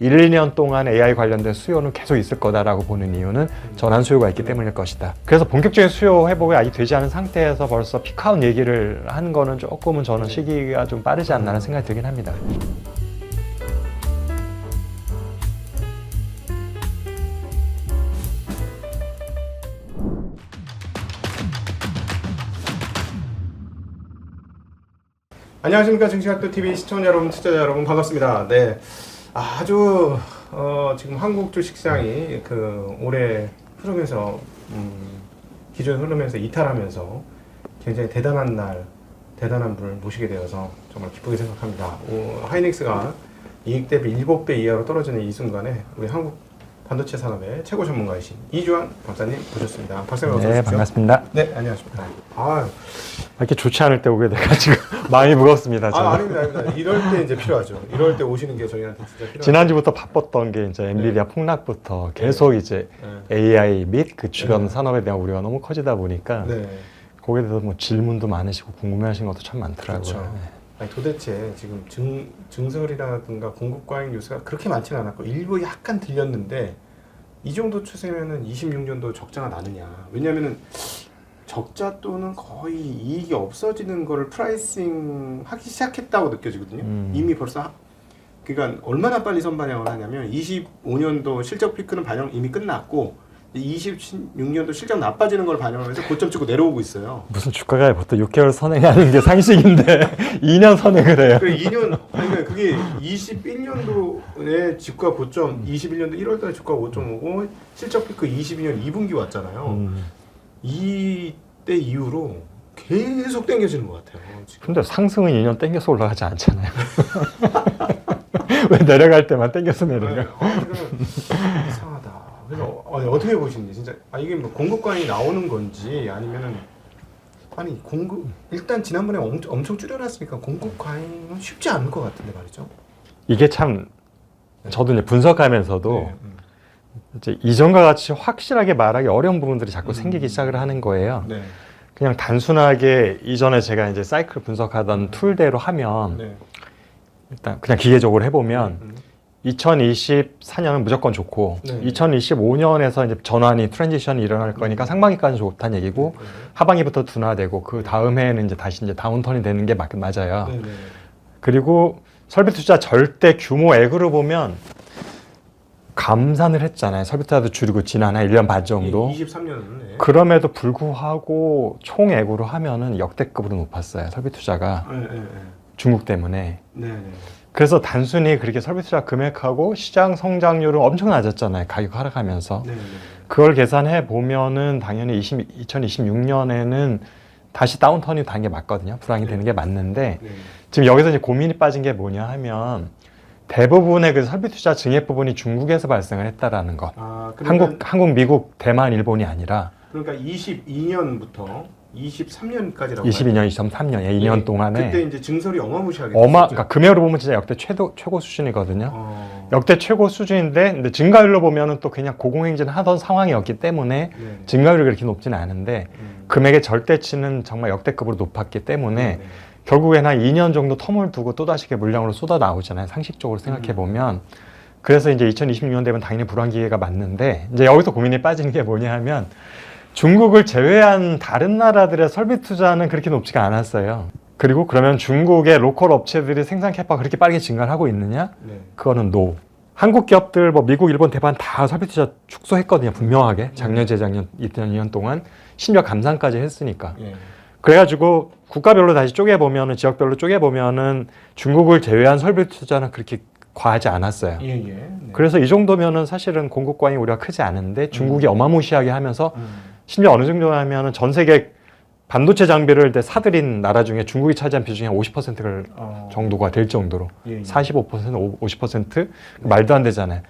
1, 2년 동안 AI 관련된 수요는 계속 있을 거다라고 보는 이유는 전환 수요가 있기 때문일 것이다. 그래서 본격적인 수요 회복이 아직 되지 않은 상태에서 벌써 피크아웃 얘기를 하는 거는 조금은 저는 시기가 좀 빠르지 않나라는 생각이 들긴 합니다. 안녕하십니까. 증시각도TV 시청자 여러분, 투자자 여러분, 반갑습니다. 네, 아주 지금 한국 주식시장이 올해 흐름에서 기존 흐름에서 이탈하면서 굉장히 대단한 날, 대단한 분을 모시게 되어서 정말 기쁘게 생각합니다. 하이닉스가 이익 대비 7배 이하로 떨어지는 이 순간에 우리 한국 반도체 산업의 최고 전문가이신 이주환 박사님 모셨습니다. 박사님 어서 오십시오. 네, 반갑습니다. 네, 안녕하십니까. 이렇게 좋지 않을 때 오게 돼가지고 마음이 무겁습니다. 저는. 아닙니다. 이럴 때 이제 필요하죠. 이럴 때 오시는 게 저희한테 진짜 필요하죠. 지난주부터 바빴던 게 이제 엔비디아 폭락부터 계속 이제 AI 및 그 주변 산업에 대한 우려가 너무 커지다 보니까 거기에 대해서 뭐 질문도 많으시고 궁금해하시는 것도 참 많더라고요. 그렇죠. 아니, 도대체 지금 증설이라든가 공급 과잉 뉴스가 그렇게 많지는 않았고 일부 약간 들렸는데 이 정도 추세면은 26년도 적자가 나느냐? 왜냐면은 적자 또는 거의 이익이 없어지는 거를 프라이싱 하기 시작했다고 느껴지거든요. 이미 벌써 그러니까 얼마나 빨리 선반영을 하냐면 25년도 실적 피크는 반영 이미 끝났고 26년도 실적 나빠지는 걸 반영하면서 고점 찍고 내려오고 있어요. 무슨 주가가 보통 6개월 선행하는 게 상식인데 2년 선행을 해요. 그 2년 그러니까 그게 21년도에 주가 고점 21년도 1월달에 주가 5.5고 실적 피크 22년 2분기 왔잖아요. 이때 이후로 계속 땡겨지는 것 같아요. 지금. 근데 상승은 2년 땡겨서 올라가지 않잖아요. 왜 내려갈 때만 땡겨서 내려가요? 이상하다. 그래서 어떻게 보시는지 진짜 이게 뭐 공급 과잉이 나오는 건지 아니면은 아니 공급 일단 지난번에 엄청 줄여놨으니까 공급 과잉은 쉽지 않을 것 같은데 말이죠. 이게 참 저도 이제 분석하면서도 이제 이전과 같이 확실하게 말하기 어려운 부분들이 자꾸 생기기 시작을 하는 거예요. 그냥 단순하게 이전에 제가 이제 사이클 분석하던 툴대로 하면 일단 그냥 기계적으로 해보면 2024년은 무조건 좋고 2025년에서 이제 전환이 트랜지션이 일어날 거니까 상반기까지 좋다는 얘기고 하반기부터 둔화되고 그 다음 해에는 이제 다시 이제 다운턴이 되는 게 맞아요. 그리고 설비 투자 절대 규모액으로 보면 감산을 했잖아요. 설비 투자도 줄이고 지난 한 1년 반 정도. 23년은 그럼에도 불구하고 총액으로 하면은 역대급으로 높았어요. 설비 투자가 중국 때문에. 그래서 단순히 그렇게 설비 투자 금액하고 시장 성장률은 엄청 낮았잖아요. 가격 하락하면서. 그걸 계산해 보면은 당연히 2026년에는 다시 다운턴이 단 게 맞거든요. 불황이 되는 게 맞는데 지금 여기서 이제 고민이 빠진 게 뭐냐 하면 대부분의 그 설비 투자 증액 부분이 중국에서 발생을 했다라는 것. 한국, 미국, 대만, 일본이 아니라. 그러니까 22년부터 23년까지라고. 22년, 23년, 2년 동안에. 그때 이제 증설이 어마무시하게. 그러니까 금액으로 보면 진짜 역대 최고 수준이거든요. 역대 최고 수준인데, 근데 증가율로 보면은 또 그냥 고공행진 하던 상황이었기 때문에 증가율이 그렇게 높지는 않은데 금액의 절대치는 정말 역대급으로 높았기 때문에. 결국엔 한 2년 정도 텀을 두고 또다시 물량으로 쏟아 나오잖아요. 상식적으로 생각해 보면. 그래서 이제 2026년 되면 당연히 불황 기회가 맞는데, 이제 여기서 고민이 빠지는 게 뭐냐 하면, 중국을 제외한 다른 나라들의 설비 투자는 그렇게 높지가 않았어요. 그리고 그러면 중국의 로컬 업체들이 생산 캐파가 그렇게 빠르게 증가를 하고 있느냐? 그거는 노. 한국 기업들, 뭐 미국, 일본, 대만 다 설비 투자 축소했거든요. 분명하게. 작년, 재작년, 2년 동안. 심지어 감산까지 했으니까. 그래가지고 국가별로 다시 쪼개보면은, 지역별로 쪼개보면은 중국을 제외한 설비 투자는 그렇게 과하지 않았어요. 그래서 이 정도면은 사실은 공급 과잉 우려가 크지 않은데 중국이 어마무시하게 하면서 심지어 어느 정도 하면은 전 세계 반도체 장비를 사들인 나라 중에 중국이 차지한 비중이 한 50%를 정도가 될 정도로 45%, 50% 말도 안 되잖아요.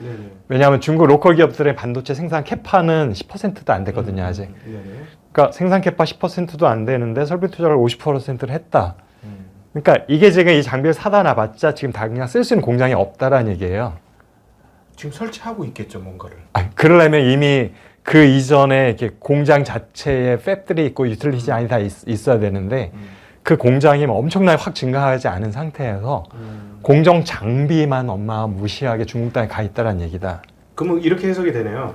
왜냐하면 중국 로컬 기업들의 반도체 생산 캐파는 10%도 안 되거든요, 아직. 그러니까 생산 캐파 10%도 안 되는데 설비 투자를 50%를 했다. 그러니까 이게 지금 이 장비를 사다 놔봤자 지금 당장 쓸 수 있는 공장이 없다라는 얘기예요. 지금 설치하고 있겠죠, 뭔가를. 그러려면 이미 그 이전에 이렇게 공장 자체에 팹들이 있고 유틸리티 안이 다 있어야 되는데 그 공장이 뭐 엄청나게 확 증가하지 않은 상태에서 공정 장비만 무시하게 중국 땅에 가 있다는 얘기다. 그러면 이렇게 해석이 되네요.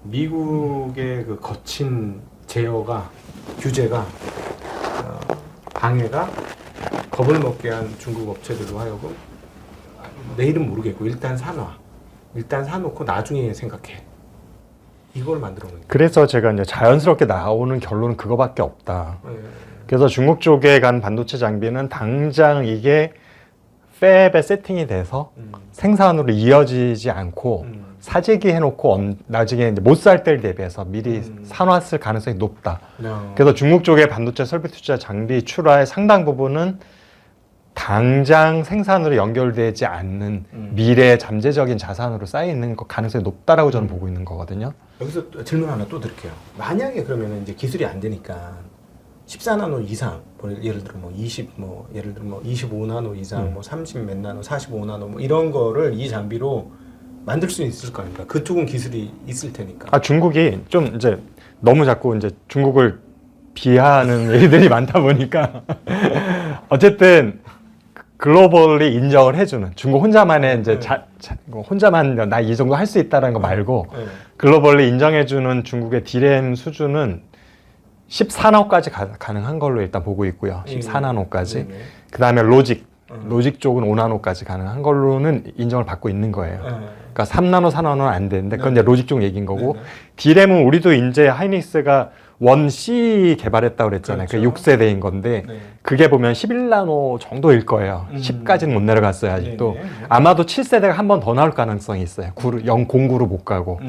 미국의 그 거친 제어가 규제가 방해가 겁을 먹게 한 중국 업체들로 하여금 내일은 모르겠고 일단 사놔. 일단 사놓고 나중에 생각해. 이걸 만들어 놓은 거예요. 그래서 제가 이제 자연스럽게 나오는 결론은 그거밖에 없다. 그래서 중국 쪽에 간 반도체 장비는 당장 이게 팹에 세팅이 돼서 생산으로 이어지지 않고 사재기 해놓고 나중에 못 살 때를 대비해서 미리 사놨을 가능성이 높다. 그래서 중국 쪽의 반도체 설비 투자 장비 출하의 상당 부분은 당장 생산으로 연결되지 않는 미래의 잠재적인 자산으로 쌓여 있는 가능성이 높다라고 저는 보고 있는 거거든요. 여기서 질문 하나 또 드릴게요. 만약에 그러면 이제 기술이 안 되니까 14나노 이상, 예를 들어 예를 들어 25나노 이상, 30 몇 나노, 45나노 뭐 이런 거를 이 장비로 만들 수 있을 거 아닙니까? 그쪽은 기술이 있을 테니까. 중국이 좀 이제 너무 자꾸 이제 중국을 비하하는 일들이 많다 보니까 어쨌든 글로벌리 인정을 해주는 중국 혼자만의 이제 혼자만 나 이 정도 할 수 있다는 거 말고 글로벌리 인정해주는 중국의 디램 수준은 14나노까지 가능한 걸로 일단 보고 있고요. 14나노까지. 그 다음에 로직 쪽은 5나노까지 가능한 걸로는 인정을 받고 있는 거예요. 그러니까 3나노, 4나노는 안 되는데 그건 이제 로직 쪽 얘기인 거고 디램은 우리도 이제 하이닉스가 1C 개발했다고 그랬잖아요. 그렇죠. 그 6세대인 건데 그게 보면 11나노 정도일 거예요. 10까지는 못 내려갔어요. 아직도. 아마도 7세대가 한 번 더 나올 가능성이 있어요. 009로 못 가고.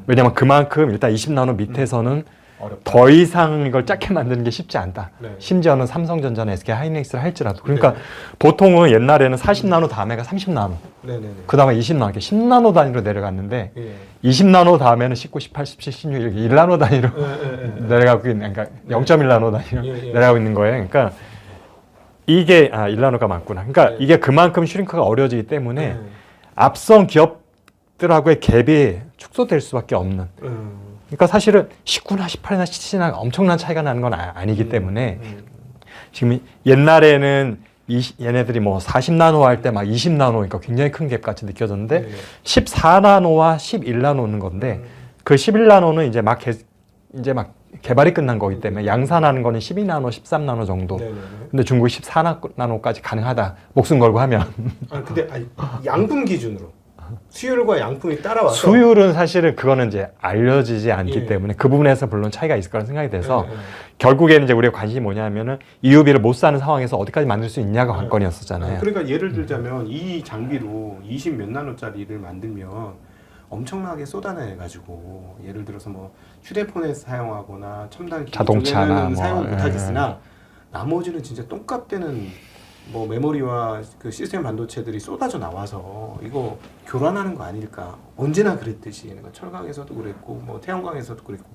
왜냐면 그만큼 일단 20나노 밑에서는 어렵다. 더 이상 이걸 작게 만드는 게 쉽지 않다. 네. 심지어는 삼성전자나 SK 하이닉스를 할지라도. 그러니까 보통은 옛날에는 40나노 다음에가 30나노. 그 다음에 20나노, 10나노 단위로 내려갔는데 20나노 다음에는 19, 18, 17, 16 이렇게 1나노 단위로 내려가고 있는, 그러니까 0.1나노 단위로 내려가고 있는 거예요. 그러니까 이게 1나노가 맞구나. 그러니까 이게 그만큼 슈링크가 어려워지기 때문에 앞선 기업들하고의 갭이 축소될 수밖에 없는. 그러니까 사실은 19나 18이나 17이나 엄청난 차이가 나는 건 아니기 때문에 지금 옛날에는 얘네들이 뭐 40나노 할 때 막 20나노, 그러니까 굉장히 큰 갭 같이 느껴졌는데 14나노와 11나노는 건데 그 11나노는 이제 막 개발이 끝난 거기 때문에 양산하는 거는 12나노, 13나노 정도. 근데 중국이 14나노까지 가능하다. 목숨 걸고 하면. 근데 양품 기준으로. 수율과 양품이 따라와서 수율은 사실은 그거는 이제 알려지지 않기 때문에 그 부분에서 물론 차이가 있을 거라는 생각이 돼서 결국에는 이제 우리가 관심이 뭐냐면은 EUV를 못 사는 상황에서 어디까지 만들 수 있냐가 관건이었었잖아요. 그러니까 예를 들자면 이 장비로 20 몇 나노짜리를 만들면 엄청나게 쏟아내가지고 예를 들어서 뭐 휴대폰에 사용하거나 첨단 자동차나 사용 못하겠으나 나머지는 진짜 똥값 되는 뭐 메모리와 그 시스템 반도체들이 쏟아져 나와서 이거 교란하는 거 아닐까. 언제나 그랬듯이 철강에서도 그랬고 뭐 태양광에서도 그랬고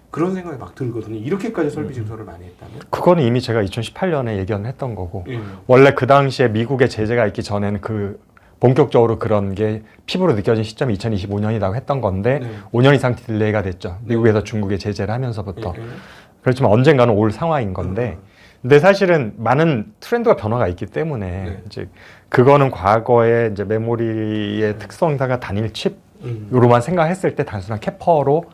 그런 생각이 막 들거든요. 이렇게까지 설비 증설을 많이 했다면? 그거는 이미 제가 2018년에 예견했던 거고 원래 그 당시에 미국의 제재가 있기 전에는 그 본격적으로 그런 게 피부로 느껴진 시점이 2025년이라고 했던 건데 5년 이상 딜레이가 됐죠. 미국에서 중국에 제재를 하면서부터. 그렇지만 언젠가는 올 상황인 건데 근데 사실은 많은 트렌드가 변화가 있기 때문에 이제 그거는 과거에 이제 메모리의 특성사가 단일 칩으로만 생각했을 때 단순한 캐퍼로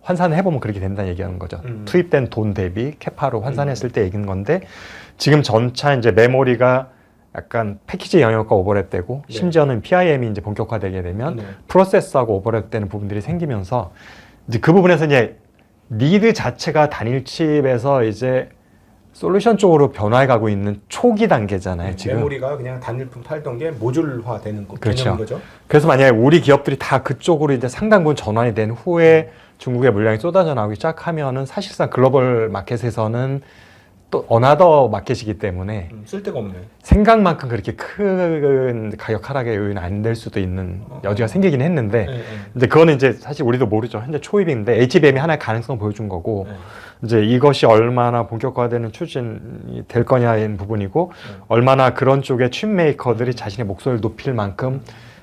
환산을 해보면 그렇게 된다는 얘기하는 거죠. 투입된 돈 대비 캐파로 환산했을 때 얘기는 건데 지금 전차 이제 메모리가 약간 패키지 영역과 오버랩되고 심지어는 PIM이 이제 본격화되게 되면 프로세서하고 오버랩되는 부분들이 생기면서 이제 그 부분에서 이제 니드 자체가 단일 칩에서 이제 솔루션 쪽으로 변화해 가고 있는 초기 단계잖아요. 지금 메모리가 그냥 단일품 팔던 게 모듈화 되는 거, 개념인 거죠. 그래서 만약에 우리 기업들이 다 그쪽으로 이제 상당 부분 전환이 된 후에 중국의 물량이 쏟아져 나오기 시작하면은 사실상 글로벌 마켓에서는 또 어나더 마켓이기 때문에 쓸데가 없네. 생각만큼 그렇게 큰 가격 하락의 요인은 안 될 수도 있는 여지가 생기긴 했는데 이제 그거는 이제 사실 우리도 모르죠. 현재 초입인데 HBM이 하나의 가능성을 보여준 거고 이제 이것이 얼마나 본격화되는 추진이 될 거냐인 부분이고 얼마나 그런 쪽의 칩 메이커들이 자신의 목소리를 높일 만큼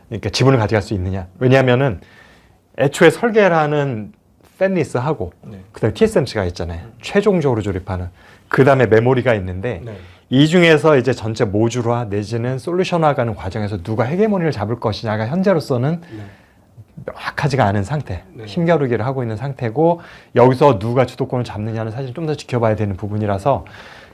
이렇게 지분을 가져갈 수 있느냐. 왜냐하면은 애초에 설계를 하는 팬리스하고 그다음에 TSMC가 있잖아요. 최종적으로 조립하는 그 다음에 메모리가 있는데 이 중에서 이제 전체 모듈화 내지는 솔루션화 가는 과정에서 누가 헤게모니를 잡을 것이냐가 현재로서는 명확하지가 않은 상태, 힘겨루기를 하고 있는 상태고, 여기서 누가 주도권을 잡느냐는 사실 좀 더 지켜봐야 되는 부분이라서,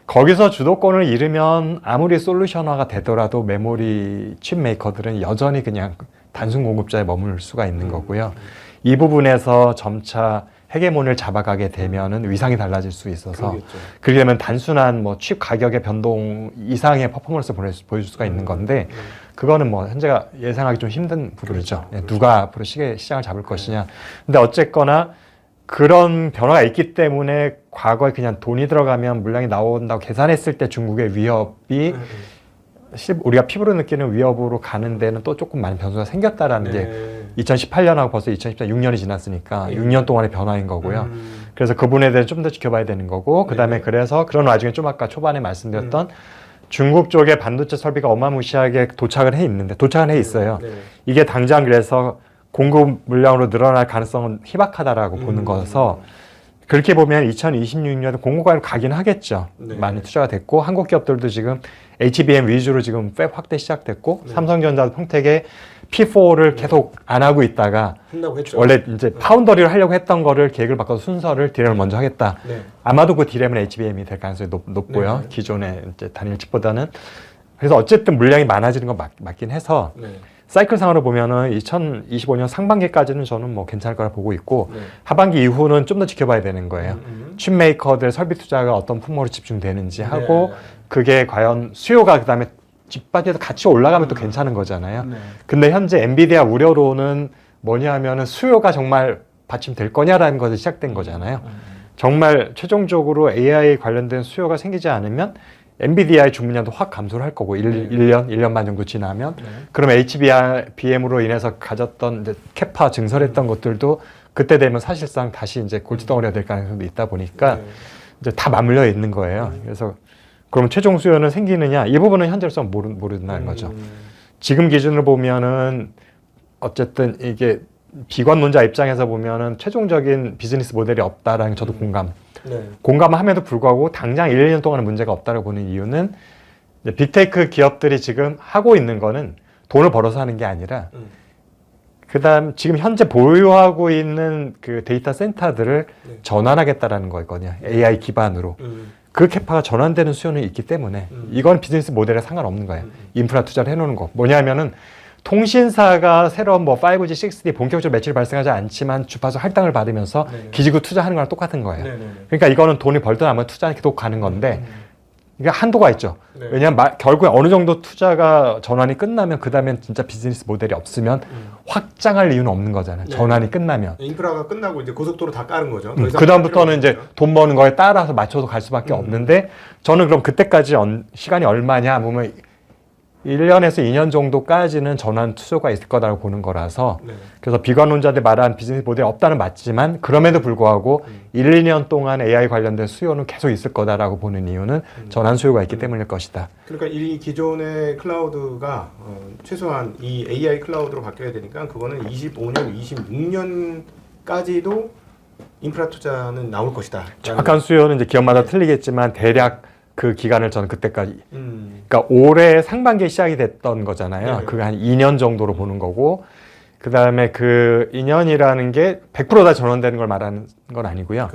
거기서 주도권을 잃으면 아무리 솔루션화가 되더라도 메모리 칩 메이커들은 여전히 그냥 단순 공급자에 머물 수가 있는 거고요. 이 부분에서 점차 헤게모니를 잡아가게 되면은 위상이 달라질 수 있어서, 그렇게 되면 단순한 뭐 칩 가격의 변동 이상의 퍼포먼스를 보여줄 수가 있는 건데, 그거는 뭐 현재가 예상하기 좀 힘든 부분이죠. 그렇죠. 누가 앞으로 시장을 잡을 것이냐. 근데 어쨌거나 그런 변화가 있기 때문에 과거에 그냥 돈이 들어가면 물량이 나온다고 계산했을 때 중국의 위협이 우리가 피부로 느끼는 위협으로 가는 데는 또 조금 많은 변수가 생겼다라는 게 2018년하고 벌써 2014년 6년이 지났으니까 6년 동안의 변화인 거고요. 그래서 그 부분에 대해서 좀 더 지켜봐야 되는 거고, 그다음에 그래서 그런 와중에 좀 아까 초반에 말씀드렸던 중국 쪽에 반도체 설비가 어마무시하게 도착은 해 있어요. 이게 당장 그래서 공급 물량으로 늘어날 가능성은 희박하다라고 보는 거여서, 그렇게 보면 2026년에 공급과로 가긴 하겠죠. 많이 투자가 됐고, 한국 기업들도 지금 HBM 위주로 지금 팹 확대 시작됐고, 삼성전자도 평택에 P4를 계속 안 하고 있다가 원래 이제 파운더리를 하려고 했던 거를 계획을 바꿔서 순서를 디램을 먼저 하겠다. 아마도 그 디램은 HBM이 될 가능성이 높고요. 기존의 이제 단일 칩보다는. 그래서 어쨌든 물량이 많아지는 건 맞긴 해서, 사이클상으로 보면은 2025년 상반기까지는 저는 뭐 괜찮을 거라 보고 있고, 하반기 이후는 좀 더 지켜봐야 되는 거예요. 칩 메이커들 설비 투자가 어떤 품목으로 집중되는지 하고, 그게 과연 수요가 그다음에 뒷받침해서 같이 올라가면 또 괜찮은 거잖아요. 근데 현재 엔비디아 우려로는 뭐냐 하면은 수요가 정말 받침될 거냐라는 것이 시작된 거잖아요. 정말 최종적으로 AI 관련된 수요가 생기지 않으면 엔비디아의 주문량도 확 감소를 할 거고, 1년 반 정도 지나면. 그럼 HBM으로 인해서 가졌던 이제 캐파 증설했던 것들도 그때 되면 사실상 다시 이제 골칫덩어리가 될 가능성도 있다 보니까 이제 다 맞물려 있는 거예요. 그래서 그럼 최종 수요는 생기느냐? 이 부분은 현재로서 모른다는 거죠. 지금 기준으로 보면은 어쨌든 이게 비관론자 입장에서 보면은 최종적인 비즈니스 모델이 없다라는 저도 공감함에도 불구하고 당장 1, 2년 동안은 문제가 없다고 보는 이유는, 빅테크 기업들이 지금 하고 있는 거는 돈을 벌어서 하는 게 아니라, 그다음 지금 현재 보유하고 있는 그 데이터 센터들을 전환하겠다라는 거거든요. AI 기반으로. 그 캐파가 전환되는 수요는 있기 때문에 이건 비즈니스 모델에 상관없는 거예요. 인프라 투자를 해놓는 거. 뭐냐면은 통신사가 새로운 뭐 5G, 6G 본격적으로 매출 발생하지 않지만 주파수 할당을 받으면서 기지국 투자하는 거랑 똑같은 거예요. 그러니까 이거는 돈이 벌든 안 벌든 투자는 계속 가는 건데, 이게 한도가 있죠. 왜냐하면 결국에 어느 정도 투자가 전환이 끝나면 그 다음엔 진짜 비즈니스 모델이 없으면 확장할 이유는 없는 거잖아요. 전환이 끝나면. 인프라가 끝나고 이제 고속도로 다 깔은 거죠. 그 다음부터는 이제 돈 버는 거에 따라서 맞춰서 갈 수밖에 없는데, 저는 그럼 그때까지 시간이 얼마냐 보면 1년에서 2년 정도까지는 전환 투자가 있을 거라고 보는 거라서, 그래서 비관론자들 말한 비즈니스 모델이 없다는 맞지만, 그럼에도 불구하고 1, 2년 동안 AI 관련된 수요는 계속 있을 거다라고 보는 이유는 전환 수요가 있기 때문일 것이다. 그러니까 이 기존의 클라우드가 최소한 이 AI 클라우드로 바뀌어야 되니까 그거는 25년, 26년까지도 인프라 투자는 나올 것이다. 정확한 수요는 이제 기업마다 틀리겠지만 대략 그 기간을 저는 그때까지, 그러니까 올해 상반기에 시작이 됐던 거잖아요. 그게 한 2년 정도로 보는 거고, 그 다음에 그 2년이라는 게 100% 다 전환되는 걸 말하는 건 아니고요.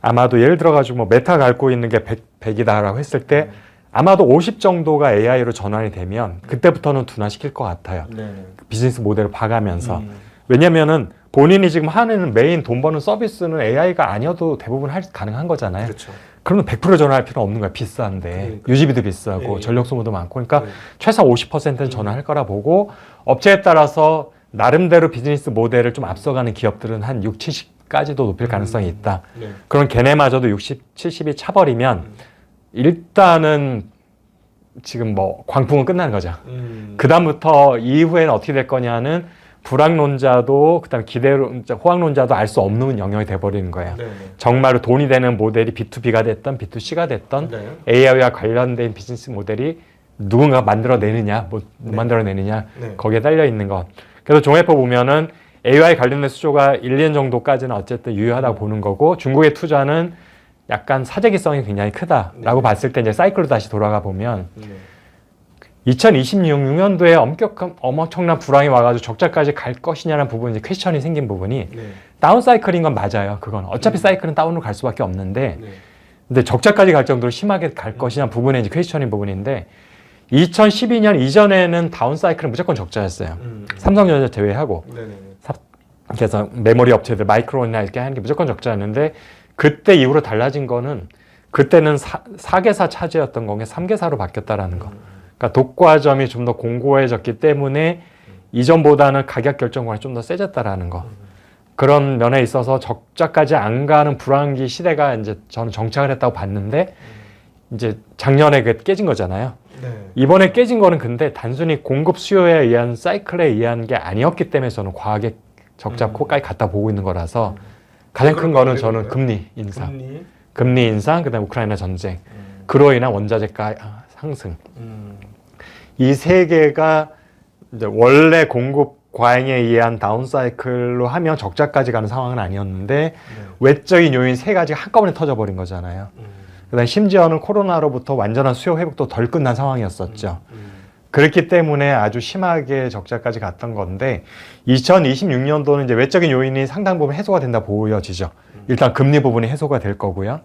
아마도 예를 들어가지고 뭐 메타가 갖고 있는 게 100이다라고 했을 때 아마도 50 정도가 AI로 전환이 되면 그때부터는 둔화시킬 것 같아요. 비즈니스 모델을 봐가면서. 왜냐면은 본인이 지금 하는 메인 돈 버는 서비스는 AI가 아니어도 대부분 가능한 거잖아요. 그러면 100% 전환할 필요는 없는 거야. 비싼데. 유지비도 비싸고 전력 소모도 많고. 그러니까 최소 50%는 전환할 거라 보고, 업체에 따라서 나름대로 비즈니스 모델을 좀 앞서가는 기업들은 한 6, 70까지도 높일 가능성이 있다. 그럼 걔네마저도 60, 70이 차버리면 일단은 지금 뭐 광풍은 끝나는 거죠. 그 다음부터 이후에는 어떻게 될 거냐는 불황론자도 그다음 기대론자, 호황론자도 알 수 없는 영역이 돼버리는 거예요. 정말로 돈이 되는 모델이 B2B가 됐던 B2C가 됐던 AI와 관련된 비즈니스 모델이 누군가 만들어내느냐, 못 만들어내느냐, 거기에 딸려 있는 것. 그래서 종합해 보면은 AI 관련된 수조가 1, 2년 정도까지는 어쨌든 유효하다고 보는 거고, 중국의 투자는 약간 사재기성이 굉장히 크다라고 네. 봤을 때 이제 사이클로 다시 돌아가 보면 네. 2026년도에 엄청난 불황이 와가지고 적자까지 갈 것이냐는 부분이 이제 퀘스천이 생긴 부분이 네. 다운 사이클인 건 맞아요. 그건 어차피 사이클은 다운으로 갈 수밖에 없는데 네. 근데 적자까지 갈 정도로 심하게 갈 것이냐 부분에 이제 퀘스천인 부분인데 2012년 이전에는 다운 사이클은 무조건 적자였어요. 삼성전자 제외하고. 네네. 그래서 메모리 업체들 마이크론이나 이렇게 하는 게 무조건 적자였는데 그때 이후로 달라진 거는 그때는 4개사 차지였던 거게 3개사로 바뀌었다라는 거. 그러니까 독과점이 좀 더 공고해졌기 때문에 이전보다는 가격 결정권이 좀 더 세졌다라는 거. 그런 면에 있어서 적자까지 안 가는 불황기 시대가 이제 저는 정착을 했다고 봤는데 이제 작년에 그 깨진 거잖아요. 네. 이번에 깨진 거는 근데 단순히 공급 수요에 의한 사이클에 의한 게 아니었기 때문에 저는 과하게 적자 코까지 갖다 보고 있는 거라서 가장 큰 거는 저는 금리 인상. 금리 인상, 그다음에 우크라이나 전쟁. 그로 인한 원자재가 상승. 이 세 개가 이제 원래 공급 과잉에 의한 다운 사이클로 하면 적자까지 가는 상황은 아니었는데 네. 외적인 요인 세 가지가 한꺼번에 터져버린 거잖아요. 그다음 심지어는 코로나로부터 완전한 수요 회복도 덜 끝난 상황이었었죠. 그렇기 때문에 아주 심하게 적자까지 갔던 건데 2026년도는 이제 외적인 요인이 상당 부분 해소가 된다 보여지죠. 일단 금리 부분이 해소가 될 거고요.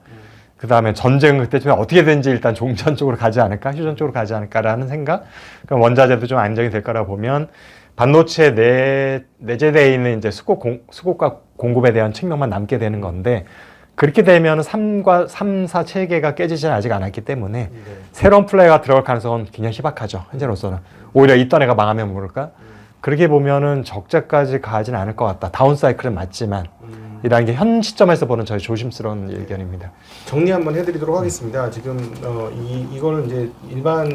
그 다음에 전쟁 그때쯤에 어떻게든지 일단 종전 쪽으로 가지 않을까, 휴전 쪽으로 가지 않을까라는 생각. 그럼 원자재도 좀 안정이 될 거라 보면 반도체 내재되어 있는 이제 수급과 공급에 대한 측면만 남게 되는 건데 그렇게 되면 3, 4 체계가 깨지지는 아직 않았기 때문에 새로운 플레이가 들어갈 가능성은 굉장히 희박하죠. 현재로서는. 오히려 있던 애가 망하면 모를까? 그렇게 보면은 적자까지 가진 않을 것 같다. 다운 사이클은 맞지만 이라는 게 현 시점에서 보는 저희 조심스러운 의견입니다. 정리 한번 해드리도록 하겠습니다. 지금 이거는 이제 일반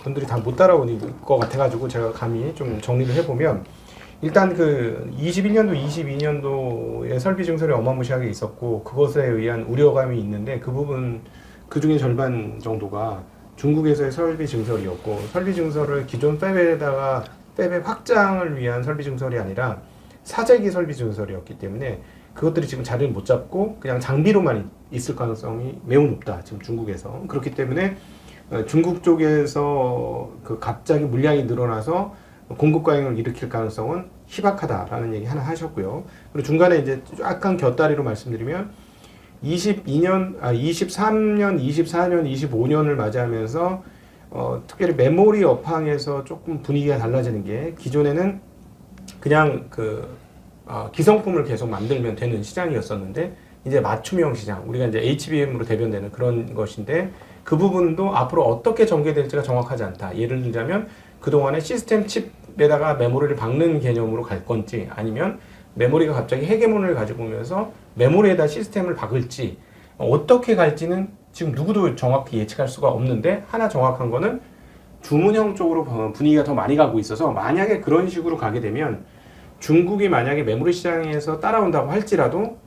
분들이 다 못 따라오는 것 같아가지고 제가 감히 좀 정리를 해보면 일단 그 21년도, 22년도에 설비 증설이 어마무시하게 있었고 그것에 의한 우려감이 있는데 그 부분 그 중에 절반 정도가 중국에서의 설비 증설이었고 설비 증설을 기존 팹에다가 팹의 확장을 위한 설비 증설이 아니라 사재기 설비 증설이었기 때문에 그것들이 지금 자리를 못 잡고 그냥 장비로만 있을 가능성이 매우 높다. 지금 중국에서. 그렇기 때문에 중국 쪽에서 그 갑자기 물량이 늘어나서 공급 과잉을 일으킬 가능성은 희박하다라는 얘기 하나 하셨고요. 그리고 중간에 이제 약간 곁다리로 말씀드리면 23년, 24년, 25년을 맞이하면서 특별히 메모리 업황에서 조금 분위기가 달라지는 게 기존에는 그냥 기성품을 계속 만들면 되는 시장이었었는데 이제 맞춤형 시장, 우리가 이제 HBM으로 대변되는 그런 것인데 그 부분도 앞으로 어떻게 전개될지가 정확하지 않다. 예를 들자면 그동안에 시스템 칩에다가 메모리를 박는 개념으로 갈 건지 아니면 메모리가 갑자기 헤게몬을 가지고 오면서 메모리에다 시스템을 박을지 어떻게 갈지는 지금 누구도 정확히 예측할 수가 없는데 하나 정확한 거는 주문형 쪽으로 분위기가 더 많이 가고 있어서 만약에 그런 식으로 가게 되면 중국이 만약에 메모리 시장에서 따라온다고 할지라도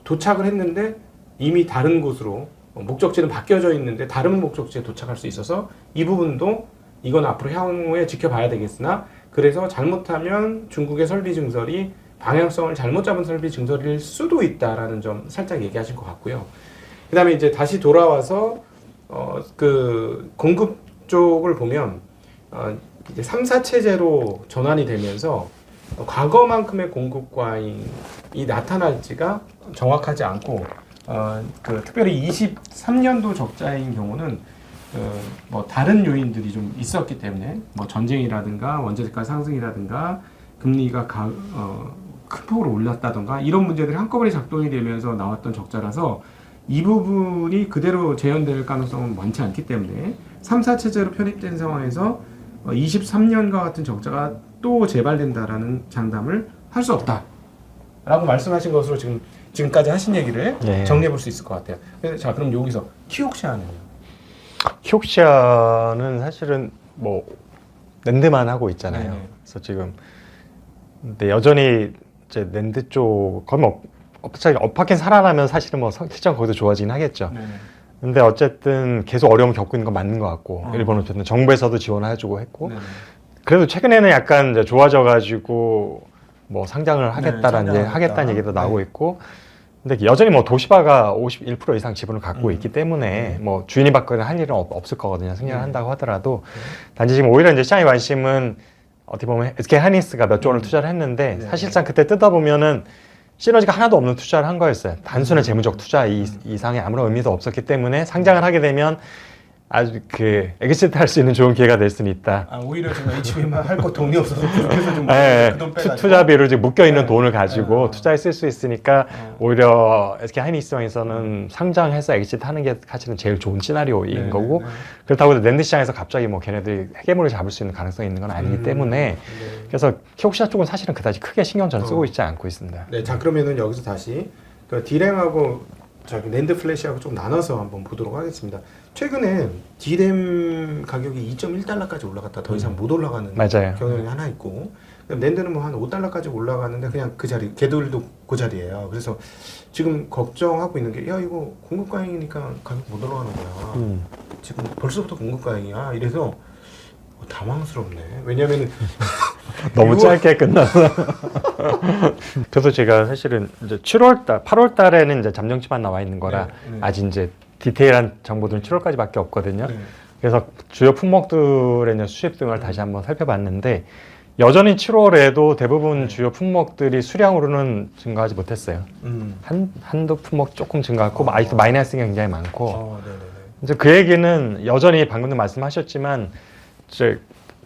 도착을 했는데 이미 다른 곳으로 목적지는 바뀌어져 있는데 다른 목적지에 도착할 수 있어서 이 부분도 이건 앞으로 향후에 지켜봐야 되겠으나 그래서 잘못하면 중국의 설비 증설이 방향성을 잘못 잡은 설비 증설일 수도 있다라는 점 살짝 얘기하신 것 같고요. 그 다음에 이제 다시 돌아와서 그 공급 쪽을 보면 이제 3, 4 체제로 전환이 되면서 과거만큼의 공급 과잉이 나타날지가 정확하지 않고 특별히 23년도 적자인 경우는 뭐 다른 요인들이 좀 있었기 때문에 뭐 전쟁이라든가 원자재가 상승이라든가 금리가 큰 폭으로 올랐다던가 이런 문제들이 한꺼번에 작동이 되면서 나왔던 적자라서 이 부분이 그대로 재현될 가능성은 많지 않기 때문에 3, 4 체제로 편입된 상황에서 23년과 같은 적자가 또 재발된다라는 장담을 할 수 없다라고 말씀하신 것으로 지금까지 하신 얘기를 정리해 볼 수 있을 것 같아요. 자, 그럼 여기서 키옥시아는요? 키옥시아는 사실은 뭐 낸드만 하고 있잖아요. 네네. 그래서 지금 근데 여전히 이제 낸드 쪽 거의 뭐 업하긴 살아나면 사실은 뭐 실전 거기도 좋아지긴 하겠죠. 네네. 근데 어쨌든 계속 어려움을 겪고 있는 건 맞는 것 같고 일본 어쨌든 정부에서도 지원해주고 했고 네네. 그래도 최근에는 약간 이제 좋아져가지고 뭐 상장을 하겠다라는 상장하겠다. 하겠다는 얘기도 나오고 있고 근데 여전히 뭐 도시바가 51% 이상 지분을 갖고 있기 때문에 뭐 주인이 바꾸는 할 일은 없을 거거든요. 승인을 한다고 하더라도 단지 지금 오히려 이제 시장의 관심은 어떻게 보면 SK 하이닉스가 몇 조 원을 투자를 했는데 사실상 그때 뜯어보면은 시너지가 하나도 없는 투자를 한 거였어요. 단순한 재무적 투자 이상의 아무런 의미도 없었기 때문에 상장을 하게 되면 아주 그 엑시트 할 수 있는 좋은 기회가 될 수는 있다. 아, 오히려 지금 HB만 할 거 돈이 없어서 그래서 좀 그돈 빼가지고 투자비로 지금 묶여 있는 돈을 가지고 투자에 쓸 수 있으니까 오히려 SK 하이닉스에서는 상장해서 엑시트 하는 게 사실은 제일 좋은 시나리오인 거고 그렇다고 해서 랜드 시장에서 갑자기 뭐 걔네들이 헤게모니를 잡을 수 있는 가능성이 있는 건 아니기 때문에 그래서 키옥시아 쪽은 사실은 그다지 크게 신경 전 쓰고 있지 않고 있습니다. 네, 자 그러면은 여기서 다시 그 디램하고 저기 낸드 플래시하고 좀 나눠서 한번 보도록 하겠습니다. 최근에 디램 가격이 2.1달러까지 올라갔다 더 이상 못 올라가는 맞아요. 경향이 하나 있고 낸드는 뭐 한 5달러까지 올라갔는데 그냥 그 자리 걔들도 그 자리예요. 그래서 지금 걱정하고 있는 게 야 이거 공급 과잉이니까 가격 못 올라가는 거야. 지금 벌써부터 공급 과잉이야. 이래서 당황스럽네. 왜냐면은 너무 짧게 끝나서. 그래서 제가 사실은 이제 7월달, 8월달에는 이제 잠정치만 나와 있는 거라 아직 이제 디테일한 정보들은 7월까지밖에 없거든요. 그래서 주요 품목들의 이제 수입 등을 다시 한번 살펴봤는데 여전히 7월에도 대부분 주요 품목들이 수량으로는 증가하지 못했어요. 한두 품목 조금 증가했고 아직도 마이너스가 굉장히 많고 이제 그 얘기는 여전히 방금도 말씀하셨지만 이제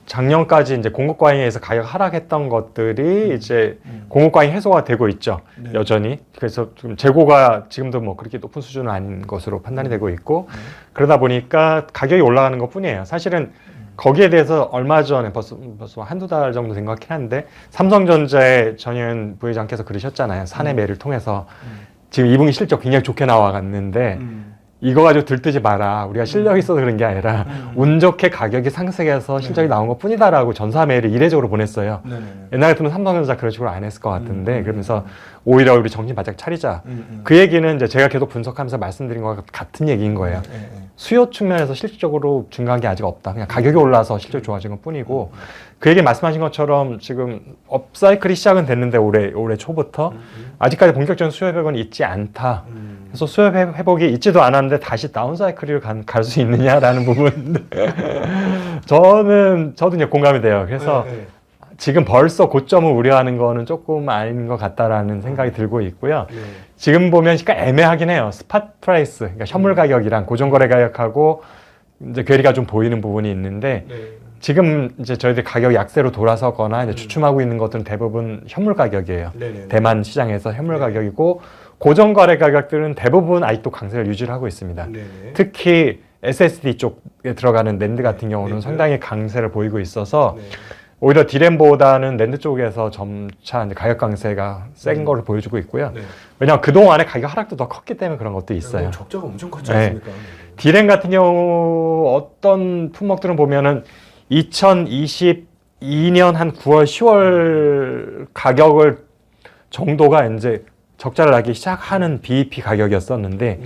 작년까지 이제 공급 과잉에 의해서 가격 하락했던 것들이 이제 공급 과잉 해소가 되고 있죠. 여전히. 그래서 좀 재고가 지금도 뭐 그렇게 높은 수준은 아닌 것으로 판단이 되고 있고 그러다 보니까 가격이 올라가는 것 뿐이에요. 사실은 거기에 대해서 얼마 전에 벌써 한두 달 정도 된 것 같긴 한데 삼성전자의 전현 부회장께서 그러셨잖아요. 사내 매를 통해서 지금 2분기 실적 굉장히 좋게 나와갔는데 이거 가지고 들뜨지 마라. 우리가 실력이 있어서 그런 게 아니라 운 좋게 가격이 상승해서 실적이 나온 것 뿐이다라고 전사 메일을 이례적으로 보냈어요. 옛날 같으면 삼성전자 그런 식으로 안 했을 것 같은데 그러면서 오히려 우리 정신 바짝 차리자. 그 얘기는 이제 제가 계속 분석하면서 말씀드린 것과 같은 얘기인 거예요. 수요 측면에서 실질적으로 증가한 게 아직 없다. 그냥 가격이 올라서 실적이 좋아진 것 뿐이고 그 얘기 말씀하신 것처럼 지금 업사이클이 시작은 됐는데 올해 초부터 아직까지 본격적인 수요 회복은 있지 않다. 그래서 수요 회복이 있지도 않았는데 다시 다운사이클을 갈 수 있느냐라는 부분 저도 이제 공감이 돼요. 그래서 지금 벌써 고점을 우려하는 거는 조금 아닌 것 같다라는 생각이 들고 있고요. 지금 보면 약간 애매하긴 해요. 스팟 프라이스, 그러니까 현물 가격이랑 고정거래 가격하고 이제 괴리가 좀 보이는 부분이 있는데 지금 이제 저희들 가격 약세로 돌아서거나 이제 주춤하고 있는 것들은 대부분 현물 가격이에요. 대만 시장에서 현물 가격이고 고정거래 가격들은 대부분 아직도 강세를 유지를 하고 있습니다. 특히 SSD 쪽에 들어가는 낸드 같은 경우는 상당히 강세를 보이고 있어서 오히려 디램보다는 낸드 쪽에서 점차 이제 가격 강세가 센 거를 보여주고 있고요. 왜냐하면 그동안에 가격 하락도 더 컸기 때문에 그런 것도 있어요. 적자가 엄청 컸지 않습니까? 디램 같은 경우 어떤 품목들은 보면은 2022년 한 9월, 10월 가격을 정도가 이제 적자를 나기 시작하는 BEP 가격이었었는데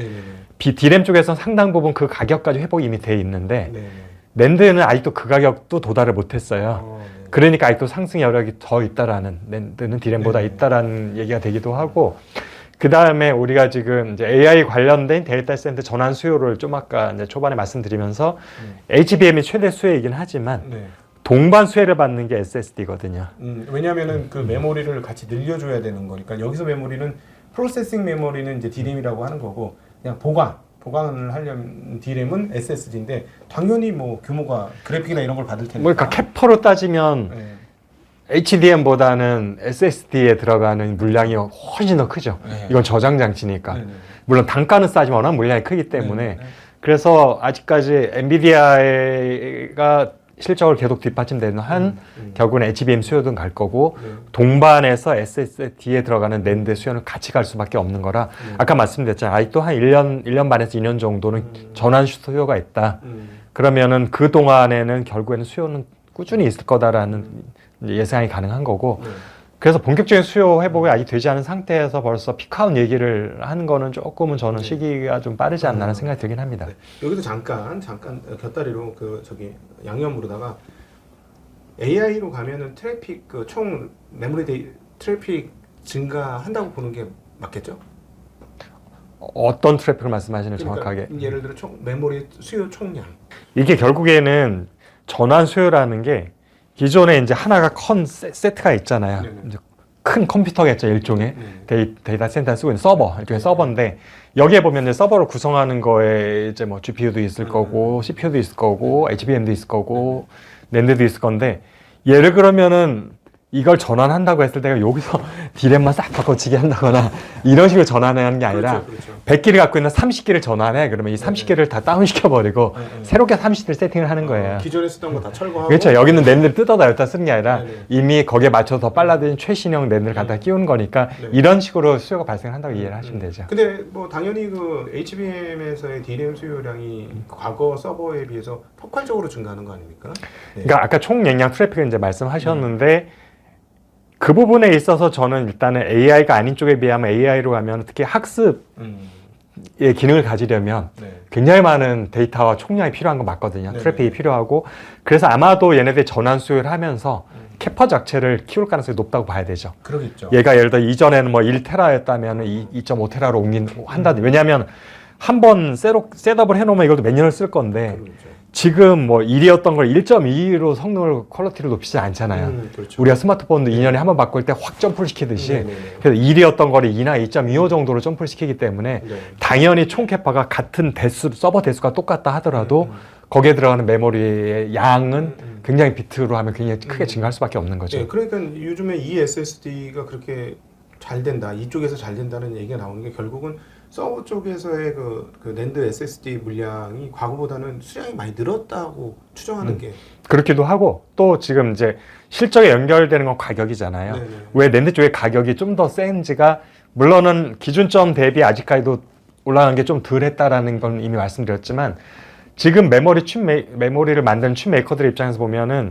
디램 쪽에서는 상당 부분 그 가격까지 회복이 이미 돼 있는데 낸드는 아직도 그 가격도 도달을 못했어요. 그러니까 아직도 상승 여력이 더 있다라는 낸드는 디램보다 있다라는 얘기가 되기도 하고 그 다음에 우리가 지금 이제 AI 관련된 데이터 센터 전환 수요를 좀 아까 이제 초반에 말씀드리면서 HBM이 최대 수혜이긴 하지만 동반 수혜를 받는 게 SSD거든요. 왜냐하면은 그 메모리를 같이 늘려줘야 되는 거니까 여기서 메모리는 프로세싱 메모리는 이제 D램이라고 하는 거고 그냥 보관을 하려면 D램은 SSD인데 당연히 뭐 규모가 그래픽이나 이런 걸 받을 텐데. 뭐 그러니까 캐퍼로 따지면 HDM보다는 SSD에 들어가는 물량이 훨씬 더 크죠. 이건 저장 장치니까. 물론 단가는 싸지만 워낙 물량이 크기 때문에 그래서 아직까지 엔비디아가 실적을 계속 뒷받침되는 한 결국은 HBM 수요도 갈 거고 동반해서 SSD에 들어가는 낸드 수요는 같이 갈 수밖에 없는 거라 아까 말씀드렸잖아요. 아직도 한 1년 반에서 2년 정도는 전환 수요가 있다. 그러면은 그 동안에는 결국에는 수요는 꾸준히 있을 거다라는 예상이 가능한 거고 그래서 본격적인 수요 회복이 아직 되지 않은 상태에서 벌써 피크아웃 얘기를 하는 거는 조금은 저는 시기가 좀 빠르지 않나는 생각이 들긴 합니다. 여기서 잠깐 곁다리로 양념으로다가 AI로 가면은 트래픽 총 메모리 트래픽 증가한다고 보는 게 맞겠죠? 어떤 트래픽을 말씀하시는지 그러니까 정확하게. 예를 들어 메모리 수요 총량. 이게 결국에는 전환 수요라는 게 기존에 이제 하나가 컨 세트가 있잖아요. 네네. 이제 큰 컴퓨터겠죠, 일종의. 네. 데이터 센터에 쓰고 있는 서버, 일종의 서버인데 여기에 보면 이제 서버를 구성하는 거에 이제 뭐 GPU도 있을 거고 CPU도 있을 거고 HBM도 있을 거고 낸드도 있을 건데 예를 그러면은 이걸 전환한다고 했을 때 여기서 디램만 싹 바꿔치기 한다거나 이런 식으로 전환하는 게 아니라 그렇죠. 100기를 갖고 있는 30기를 전환해. 그러면 이 30기를 다 다운시켜버리고 새롭게 30기를 세팅을 하는 거예요. 기존에 쓰던 거 다 철거하고. 그렇죠. 여기는 낸드를 뜯어다 여기다 쓰는 게 아니라 네네. 이미 거기에 맞춰서 더 빨라진 최신형 낸드를 갖다 끼우는 거니까 네. 이런 식으로 수요가 발생한다고 이해를 하시면 되죠. 근데 뭐 당연히 그 HBM에서의 DRAM 수요량이 과거 서버에 비해서 폭발적으로 증가하는 거 아닙니까? 네. 그러니까 아까 총 용량 트래픽을 이제 말씀하셨는데 그 부분에 있어서 저는 일단은 AI가 아닌 쪽에 비하면 AI로 가면 특히 학습의 기능을 가지려면 네. 굉장히 많은 데이터와 총량이 필요한 거 맞거든요. 네네. 트래픽이 필요하고 그래서 아마도 얘네들이 전환 수요를 하면서 캐퍼 자체를 키울 가능성이 높다고 봐야 되죠. 그러겠죠. 얘가 예를 들어 이전에는 뭐 1테라였다면 2.5테라로 한다든지 왜냐하면 한 번 셋업을 해놓으면 이것도 몇 년을 쓸 건데 그러겠죠. 지금 뭐 1이었던 걸 1.2로 성능을 퀄리티를 높이지 않잖아요. 그렇죠. 우리가 스마트폰도 2년에 한 번 바꿀 때 확 점프를 시키듯이 네네네. 그래서 1이었던 거를 2나 2.25 정도로 점프를 시키기 때문에 네. 당연히 총 캐파가 같은 서버 대수가 똑같다 하더라도 거기에 들어가는 메모리의 양은 굉장히 비트로 하면 굉장히 크게 증가할 수밖에 없는 거죠. 네, 그러니까 요즘에 이 SSD가 그렇게 잘 된다, 이쪽에서 잘 된다는 얘기가 나오는 게 결국은 서버 쪽에서의 그 낸드 SSD 물량이 과거보다는 수량이 많이 늘었다고 추정하는 게 그렇기도 하고 또 지금 이제 실적에 연결되는 건 가격이잖아요. 네네. 왜 낸드 쪽의 가격이 좀 더 센지가 물론은 기준점 대비 아직까지도 올라간 게 좀 덜 했다라는 건 이미 말씀드렸지만 지금 메모리를 만드는 칩 메이커들 입장에서 보면은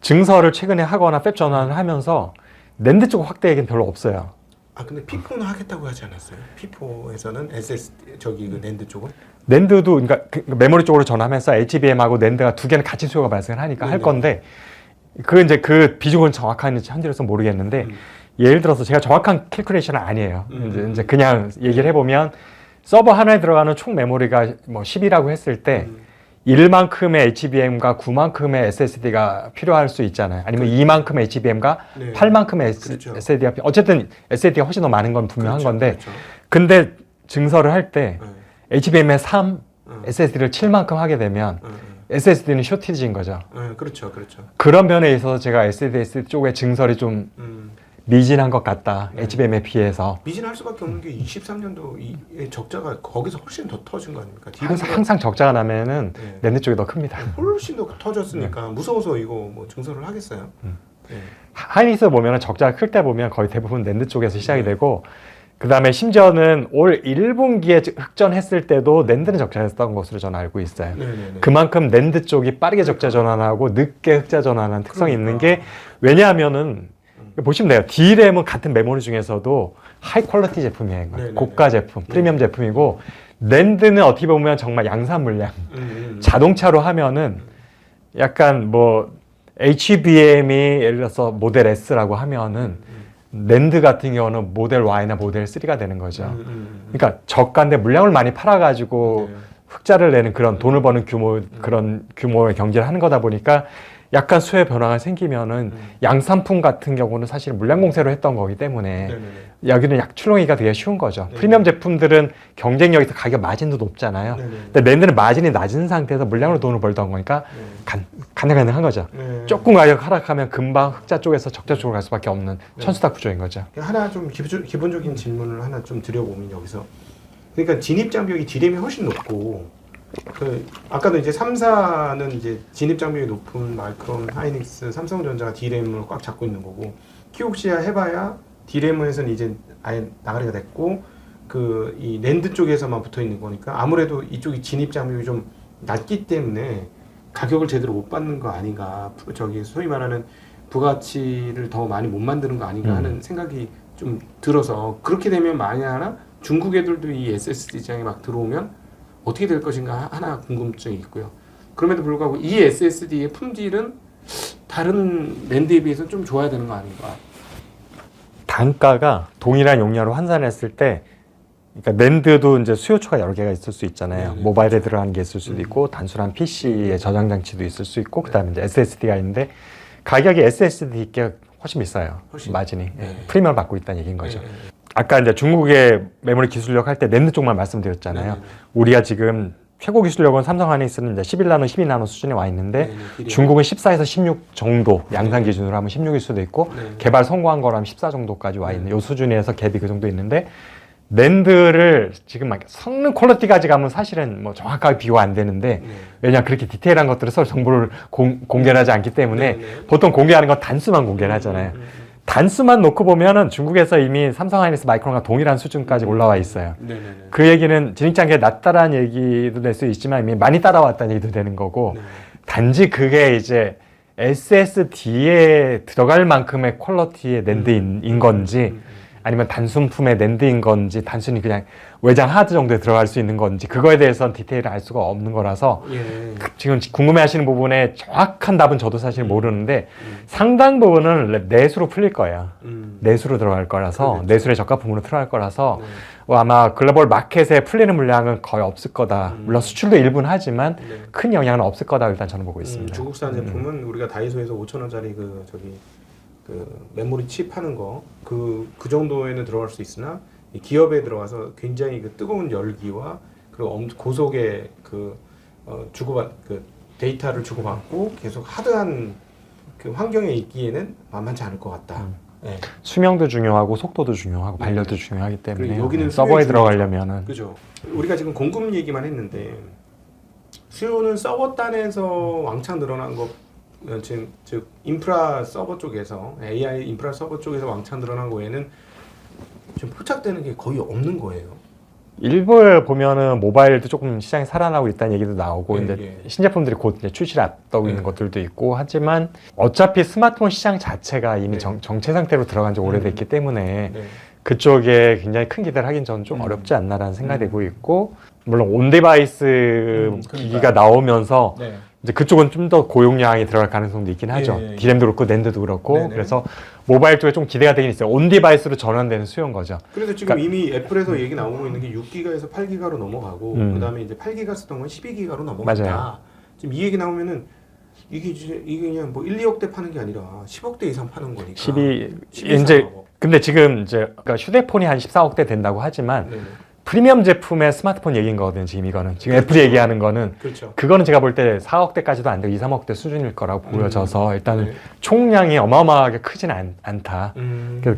증설을 최근에 하거나 팹 전환을 하면서 낸드 쪽 확대 얘기는 별로 없어요. 아 근데 P4는 하겠다고 하지 않았어요? P4에서는 SSD 그 낸드 쪽은? 낸드도 그러니까 그 메모리 쪽으로 전환하면서 HBM하고 낸드가 두 개는 같이 수요가 발생을 하니까 할 네네. 건데 그 이제 그 비중은 정확한지 현재로서 모르겠는데 예를 들어서 제가 정확한 캘큘레이션은 아니에요. 이제 그냥 얘기를 해보면 서버 하나에 들어가는 총 메모리가 뭐 10이라고 했을 때 1만큼의 HBM과 9만큼의 SSD가 필요할 수 있잖아요. 아니면 2만큼의 HBM과 네. 8만큼의 그렇죠. SSD가 어쨌든 SSD가 훨씬 더 많은 건 분명한 그렇죠, 건데 그렇죠. 근데 증설을 할 때 네. HBM의 3, SSD를 7만큼 하게 되면 SSD는 쇼티지인 거죠. 그렇죠, 그렇죠. 그런 면에 있어서 제가 SSD 쪽의 증설이 좀 미진한 것 같다. HBM에 비해서. 미진할 수밖에 없는 게 23년도의 적자가 거기서 훨씬 더 터진 거 아닙니까? 항상 적자가 나면은 네. 낸드 쪽이 더 큽니다. 훨씬 더 터졌으니까 무서워서 이거 뭐 증설을 하겠어요? 네. 하이닉스 보면은 적자가 클 때 보면 거의 대부분 낸드 쪽에서 시작이 되고 그 다음에 심지어는 올 1분기에 흑전했을 때도 낸드는 적자였던 것으로 저는 알고 있어요. 네네네. 그만큼 낸드 쪽이 빠르게 적자 전환하고 늦게 흑자 전환하는 특성이 있는 게 왜냐하면은 보시면 돼요. D램은 같은 메모리 중에서도 하이 퀄리티 제품이에요. 네네네. 고가 제품, 프리미엄 제품이고 낸드는 어떻게 보면 정말 양산 물량. 자동차로 하면은 약간 뭐 HBM이 예를 들어서 모델 S라고 하면은 낸드 같은 경우는 모델 Y나 모델 3가 되는 거죠. 그러니까 저가인데 물량을 많이 팔아가지고 흑자를 내는 그런 돈을 버는 그런 규모의 경제를 하는 거다 보니까 약간 수요 변화가 생기면은 양산품 같은 경우는 사실 물량 공세로 했던 거기 때문에 네네네. 여기는 출렁이가 되게 쉬운 거죠. 네네. 프리미엄 제품들은 경쟁력에서 가격 마진도 높잖아요. 네네. 근데 낸드는 마진이 낮은 상태에서 물량으로 돈을 벌던 거니까 가능한 거죠. 네. 조금 가격 하락하면 금방 흑자 쪽에서 적자 쪽으로 갈 수밖에 없는 천수다 구조인 거죠. 하나 좀 기본적인 질문을 하나 좀 드려보면 여기서 그러니까 진입 장벽이 D램이 훨씬 높고 아까도 이제 3사는 이제 진입 장벽이 높은 마이크론, 하이닉스, 삼성전자가 D램을 꽉 잡고 있는 거고 키옥시아 해봐야 D램에서는 이제 아예 나가리가 됐고 이 낸드 쪽에서만 붙어 있는 거니까 아무래도 이쪽이 진입 장벽이 좀 낮기 때문에 가격을 제대로 못 받는 거 아닌가 소위 말하는 부가치를 더 많이 못 만드는 거 아닌가 하는 생각이 좀 들어서 그렇게 되면 만약 하나 중국 애들도 이 SSD 장에 막 들어오면 어떻게 될 것인가 하나 궁금증이 있고요. 그럼에도 불구하고 이 SSD의 품질은 다른 낸드에 비해서는 좀 좋아야 되는 거 아닌가? 단가가 동일한 용량으로 환산했을 때 그러니까 낸드도 이제 수요처가 여러 개가 있을 수 있잖아요. 네네. 모바일에 들어가는 게 있을 수도 있고 단순한 PC의 저장 장치도 있을 수 있고 그다음에 이제 SSD가 있는데 가격이 SSD께 훨씬 비싸요. 훨씬. 마진이 네. 프리미엄을 받고 있다는 얘기인 거죠. 네. 아까 이제 중국의 메모리 기술력 할 때 낸드 쪽만 말씀드렸잖아요. 네네. 우리가 지금 최고 기술력은 삼성 하이닉스는 이제 11나노, 12나노 수준에 와 있는데 네네. 중국은 14에서 16 정도 양산 기준으로 하면 16일 수도 있고 네. 개발 성공한 거라면 14 정도까지 와 있는 이 수준에서 갭이 그 정도 있는데 낸드를 지금 막 성능 퀄리티까지 가면 사실은 뭐 정확하게 비교가 안 되는데 네. 왜냐하면 그렇게 디테일한 것들을 서로 정보를 공개를 하지 않기 때문에 네네. 보통 공개하는 건 단수만 공개를 하잖아요. 단수만 놓고 보면은 중국에서 이미 삼성 하이닉스 마이크론과 동일한 수준까지 올라와 있어요. 네네네. 그 얘기는 진입장벽이 낮다라는 얘기도 될 수 있지만 이미 많이 따라왔다는 얘기도 되는 거고 네. 단지 그게 이제 SSD에 들어갈 만큼의 퀄리티의 낸드인 건지 아니면 단순품의 낸드인 건지 단순히 그냥 외장 하드 정도에 들어갈 수 있는 건지 그거에 대해서는 디테일을 알 수가 없는 거라서 예. 지금 궁금해하시는 부분에 정확한 답은 저도 사실 모르는데 상당 부분은 내수로 풀릴 거예요. 내수로 들어갈 거라서 그렇죠. 내수의 저가품으로 들어갈 거라서 네. 아마 글로벌 마켓에 풀리는 물량은 거의 없을 거다. 물론 수출도 일부는 하지만 네. 큰 영향은 없을 거다 일단 저는 보고 있습니다. 중국산 제품은 우리가 다이소에서 5,000원짜리 그 메모리 칩 하는 거 그 정도에는 들어갈 수 있으나 이 기업에 들어가서 굉장히 그 뜨거운 열기와 그리고 고속의 그 데이터를 주고받고 계속 하드한 그 환경에 있기에는 만만치 않을 것 같다. 네. 수명도 중요하고 속도도 중요하고 발열도 중요하기 때문에 그리고 여기는 서버에 수요에 들어가려면은 그죠. 우리가 지금 공급 얘기만 했는데 수요는 서버 단에서 왕창 늘어난 거 지금 즉 인프라 서버 쪽에서 AI 인프라 서버 쪽에서 왕창 늘어난 거에는 좀 포착되는 게 거의 없는 거예요. 일부에 보면은 모바일도 조금 시장이 살아나고 있다는 얘기도 나오고 예, 이제 예. 신제품들이 곧 이제 출시를 앞두고 있는 것들도 있고 하지만 어차피 스마트폰 시장 자체가 이미 네. 정체 상태로 들어간 지 오래됐기 때문에 네. 그쪽에 굉장히 큰 기대를 하긴 저는 좀 어렵지 않나라는 생각이 들고 있고 물론 온디바이스 기기가 나오면서 네. 이제 그쪽은 좀 더 고용량이 들어갈 가능성도 있긴 하죠. 예, 예. 디램도 그렇고 낸드도 그렇고 네네. 그래서 모바일 쪽에 좀 기대가 되긴 있어요. 온디바이스로 전환되는 수요인 거죠. 그래서 지금 그러니까- 이미 애플에서 얘기 나오고 있는 게 6기가에서 8기가로 넘어가고 그다음에 이제 8기가 쓰던 건 12기가로 넘어간다. 맞아요. 지금 이 얘기 나오면은 이게 그냥 뭐 1, 2억대 파는 게 아니라 10억대 이상 파는 거니까. 12 12 이제 이상 근데 지금 이제 그러니까 휴대폰이 한 14억대 된다고 하지만 네네. 프리미엄 제품의 스마트폰 얘기인 거거든요. 지금 이거는 지금 애플이 얘기하는 거는 그렇죠. 그거는 제가 볼 때 4억대까지도 안 되고 2, 3억대 수준일 거라고 보여져서 일단은 네. 총량이 어마어마하게 크지는 않다.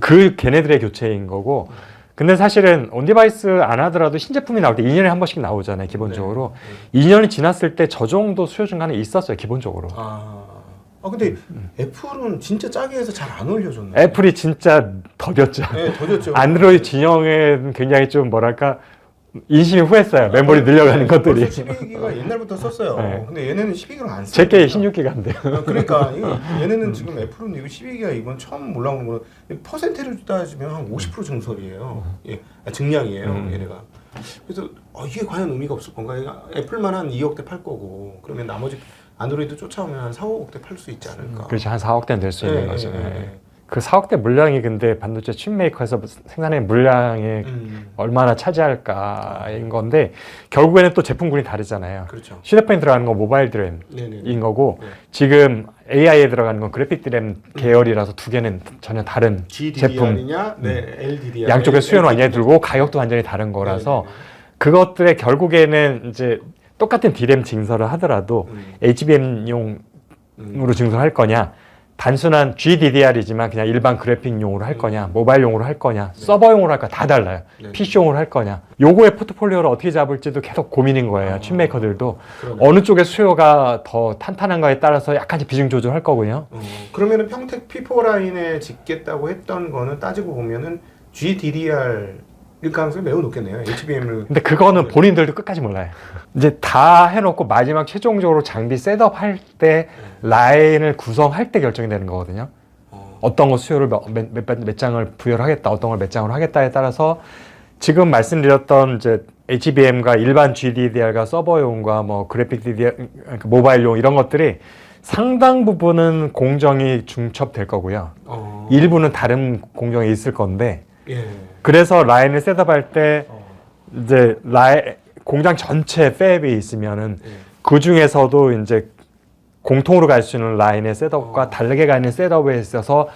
그 걔네들의 교체인 거고. 근데 사실은 온디바이스 안 하더라도 신제품이 나올 때 2년에 한 번씩 나오잖아요. 기본적으로. 2년이 지났을 때 저 정도 수요 증가는 있었어요. 기본적으로. 근데 애플은 진짜 짜게 해서 잘 안 올려줬네. 애플이 진짜 더뎠죠. 네, 더뎠죠. 안드로이드 진영에 굉장히 좀 뭐랄까 인심이 후했어요. 메모리 늘려가는 것들이. 12기가 옛날부터 썼어요. 네. 근데 얘네는 12기가 안 써요. 제게 16기가인데요. 그러니까 얘네는 지금 애플은 이거 12기가 이번 처음 올라오는 거 퍼센테이지로 따지면 한 50% 증설이에요. 예, 증량이에요. 얘네가. 그래서 이게 과연 의미가 없을 건가? 애플만 한 2억대 팔 거고 그러면 나머지 안드로이드 쫓아오면 한 4, 5억대 팔 수 있지 않을까? 그렇죠. 한 4억대는 될 수 있는 예, 거죠. 예, 예. 그 4억대 물량이 근데 반도체 칩 메이커에서 생산의 물량에 얼마나 차지할까인 건데 결국에는 또 제품군이 다르잖아요. 그렇죠. 휴대폰에 들어가는 건 모바일 드램인 네네네. 거고 네. 지금 AI에 들어가는 건 그래픽 드램 계열이라서 두 개는 전혀 다른 제품. GDDR이냐, 네, LDDR. 양쪽의 수요는 완전히 들고 가격도 완전히 다른 거라서 그것들의 결국에는 이제 똑같은 디램 증설을 하더라도 HBM용으로 증설할 거냐 단순한 GDDR이지만 그냥 일반 그래픽용으로 할 거냐 모바일용으로 할 거냐 서버용으로 할 거냐 다 달라요. 네. PC용으로 할 거냐 요거의 포트폴리오를 어떻게 잡을지도 계속 고민인 거예요. 칩메이커들도 그러네. 어느 쪽의 수요가 더 탄탄한가에 따라서 약간씩 비중 조절할 거고요. 그러면은 평택 P4 라인에 짓겠다고 했던 거는 따지고 보면은 GDDR일 가능성이 매우 높겠네요. HBM을. 근데 그거는 본인들도 끝까지 몰라요. 이제 다 해놓고 마지막 최종적으로 장비 셋업할 때 라인을 구성할 때 결정이 되는 거거든요. 어떤 거 수요를 몇 장을 부여를 하겠다, 어떤 걸 몇 장을 하겠다에 따라서 지금 말씀드렸던 이제 HBM과 일반 GDDR과 서버용과 뭐 그래픽 DDR, 모바일용 이런 것들이 상당 부분은 공정이 중첩될 거고요. 일부는 다른 공정이 있을 건데 예. 그래서 라인을 셋업할 때 이제 공장 전체 팹이 있으면은 네. 그 중에서도 이제 공통으로 갈 수 있는 라인의 셋업과 다르게 가는 셋업에 있어서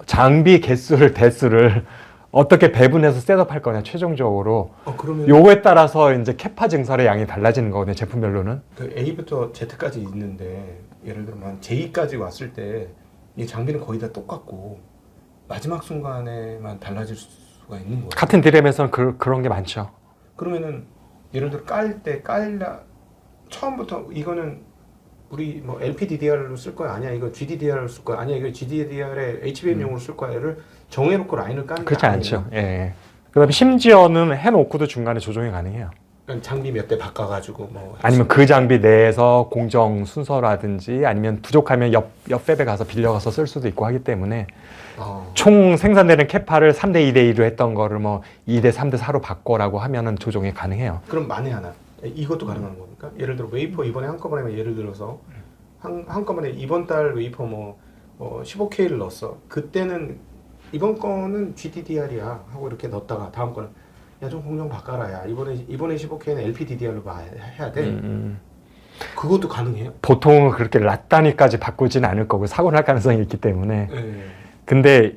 장비 대수를 어떻게 배분해서 셋업할 거냐 최종적으로 그러면 요거에 따라서 이제 캐파 증설의 양이 달라지는 거거든요 제품별로는. 그 A부터 Z까지 있는데 예를 들면 J까지 왔을 때 이 장비는 거의 다 똑같고 마지막 순간에만 달라질 수가 있는 거예요. 같은 디램에서는 그런 게 많죠. 그러면은 예를 들어 처음부터 이거는 우리 뭐 LPDDR로 쓸 거야 아니야 이거 GDDR로 쓸 거야 아니야 이거 GDDR에 HBM용으로 쓸 거야를 정해놓고 라인을 까는 게 그렇지 아니에요. 않죠. 예. 그다음에 심지어는 해놓고도 중간에 조정이 가능해요. 그러니까 장비 몇 대 바꿔가지고 뭐 아니면 그 장비 내에서 공정 순서라든지 아니면 부족하면 옆 팹에 가서 빌려가서 쓸 수도 있고 하기 때문에 총 생산되는 캐파를 3대 2대 2로 했던 거를 뭐 2대 3대 4로 바꿔라고 하면은 조정이 가능해요. 그럼 만에 하나 이것도 가능한 겁니까? 예를 들어 웨이퍼 이번에 한꺼번에 예를 들어서 한꺼번에 이번 달 웨이퍼 뭐 15K를 넣었어. 그때는 이번 거는 GDDR이야 하고 이렇게 넣었다가 다음 거는 야 좀 공정 바꿔라 야 이번에 15K는 LPDDR로 해야 돼. 그것도 가능해요? 보통은 그렇게 랏단위까지 바꾸지는 않을 거고 사고 날 가능성이 있기 때문에. 네. 근데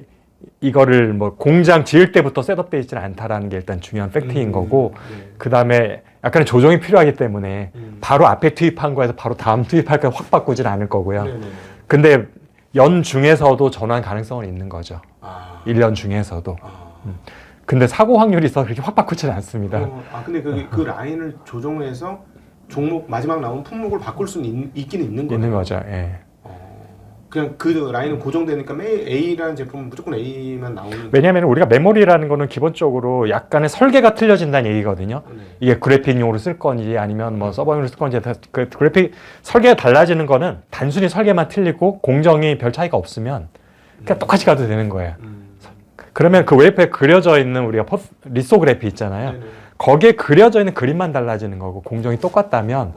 이거를 뭐 공장 지을 때부터 셋업되어 있지는 않다라는 게 일단 중요한 팩트인 거고 네. 그 다음에 약간의 조정이 필요하기 때문에 바로 앞에 투입한 거에서 바로 다음 투입할 거 확 바꾸지는 않을 거고요. 네네. 근데 연 중에서도 전환 가능성은 있는 거죠. 1년 중에서도. 근데 사고 확률이 있어서 그렇게 확 바꾸지는 않습니다. 근데 그 라인을 조정해서 종목 마지막 나온 품목을 바꿀 수는 있긴 있는 거예요. 있는 거죠. 예. 그냥 그 라인은 고정되니까 A라는 제품은 무조건 A만 나오는. 왜냐하면 우리가 메모리라는 거는 기본적으로 약간의 설계가 틀려진다는 얘기거든요. 네. 이게 그래픽용으로 쓸 건지 아니면 뭐 서버용으로 쓸 건지 그 그래픽 설계가 달라지는 거는 단순히 설계만 틀리고 공정이 별 차이가 없으면 그냥 똑같이 가도 되는 거예요. 그러면 그 웨이퍼에 그려져 있는 우리가 리소그래피 있잖아요. 네네. 거기에 그려져 있는 그림만 달라지는 거고 공정이 똑같다면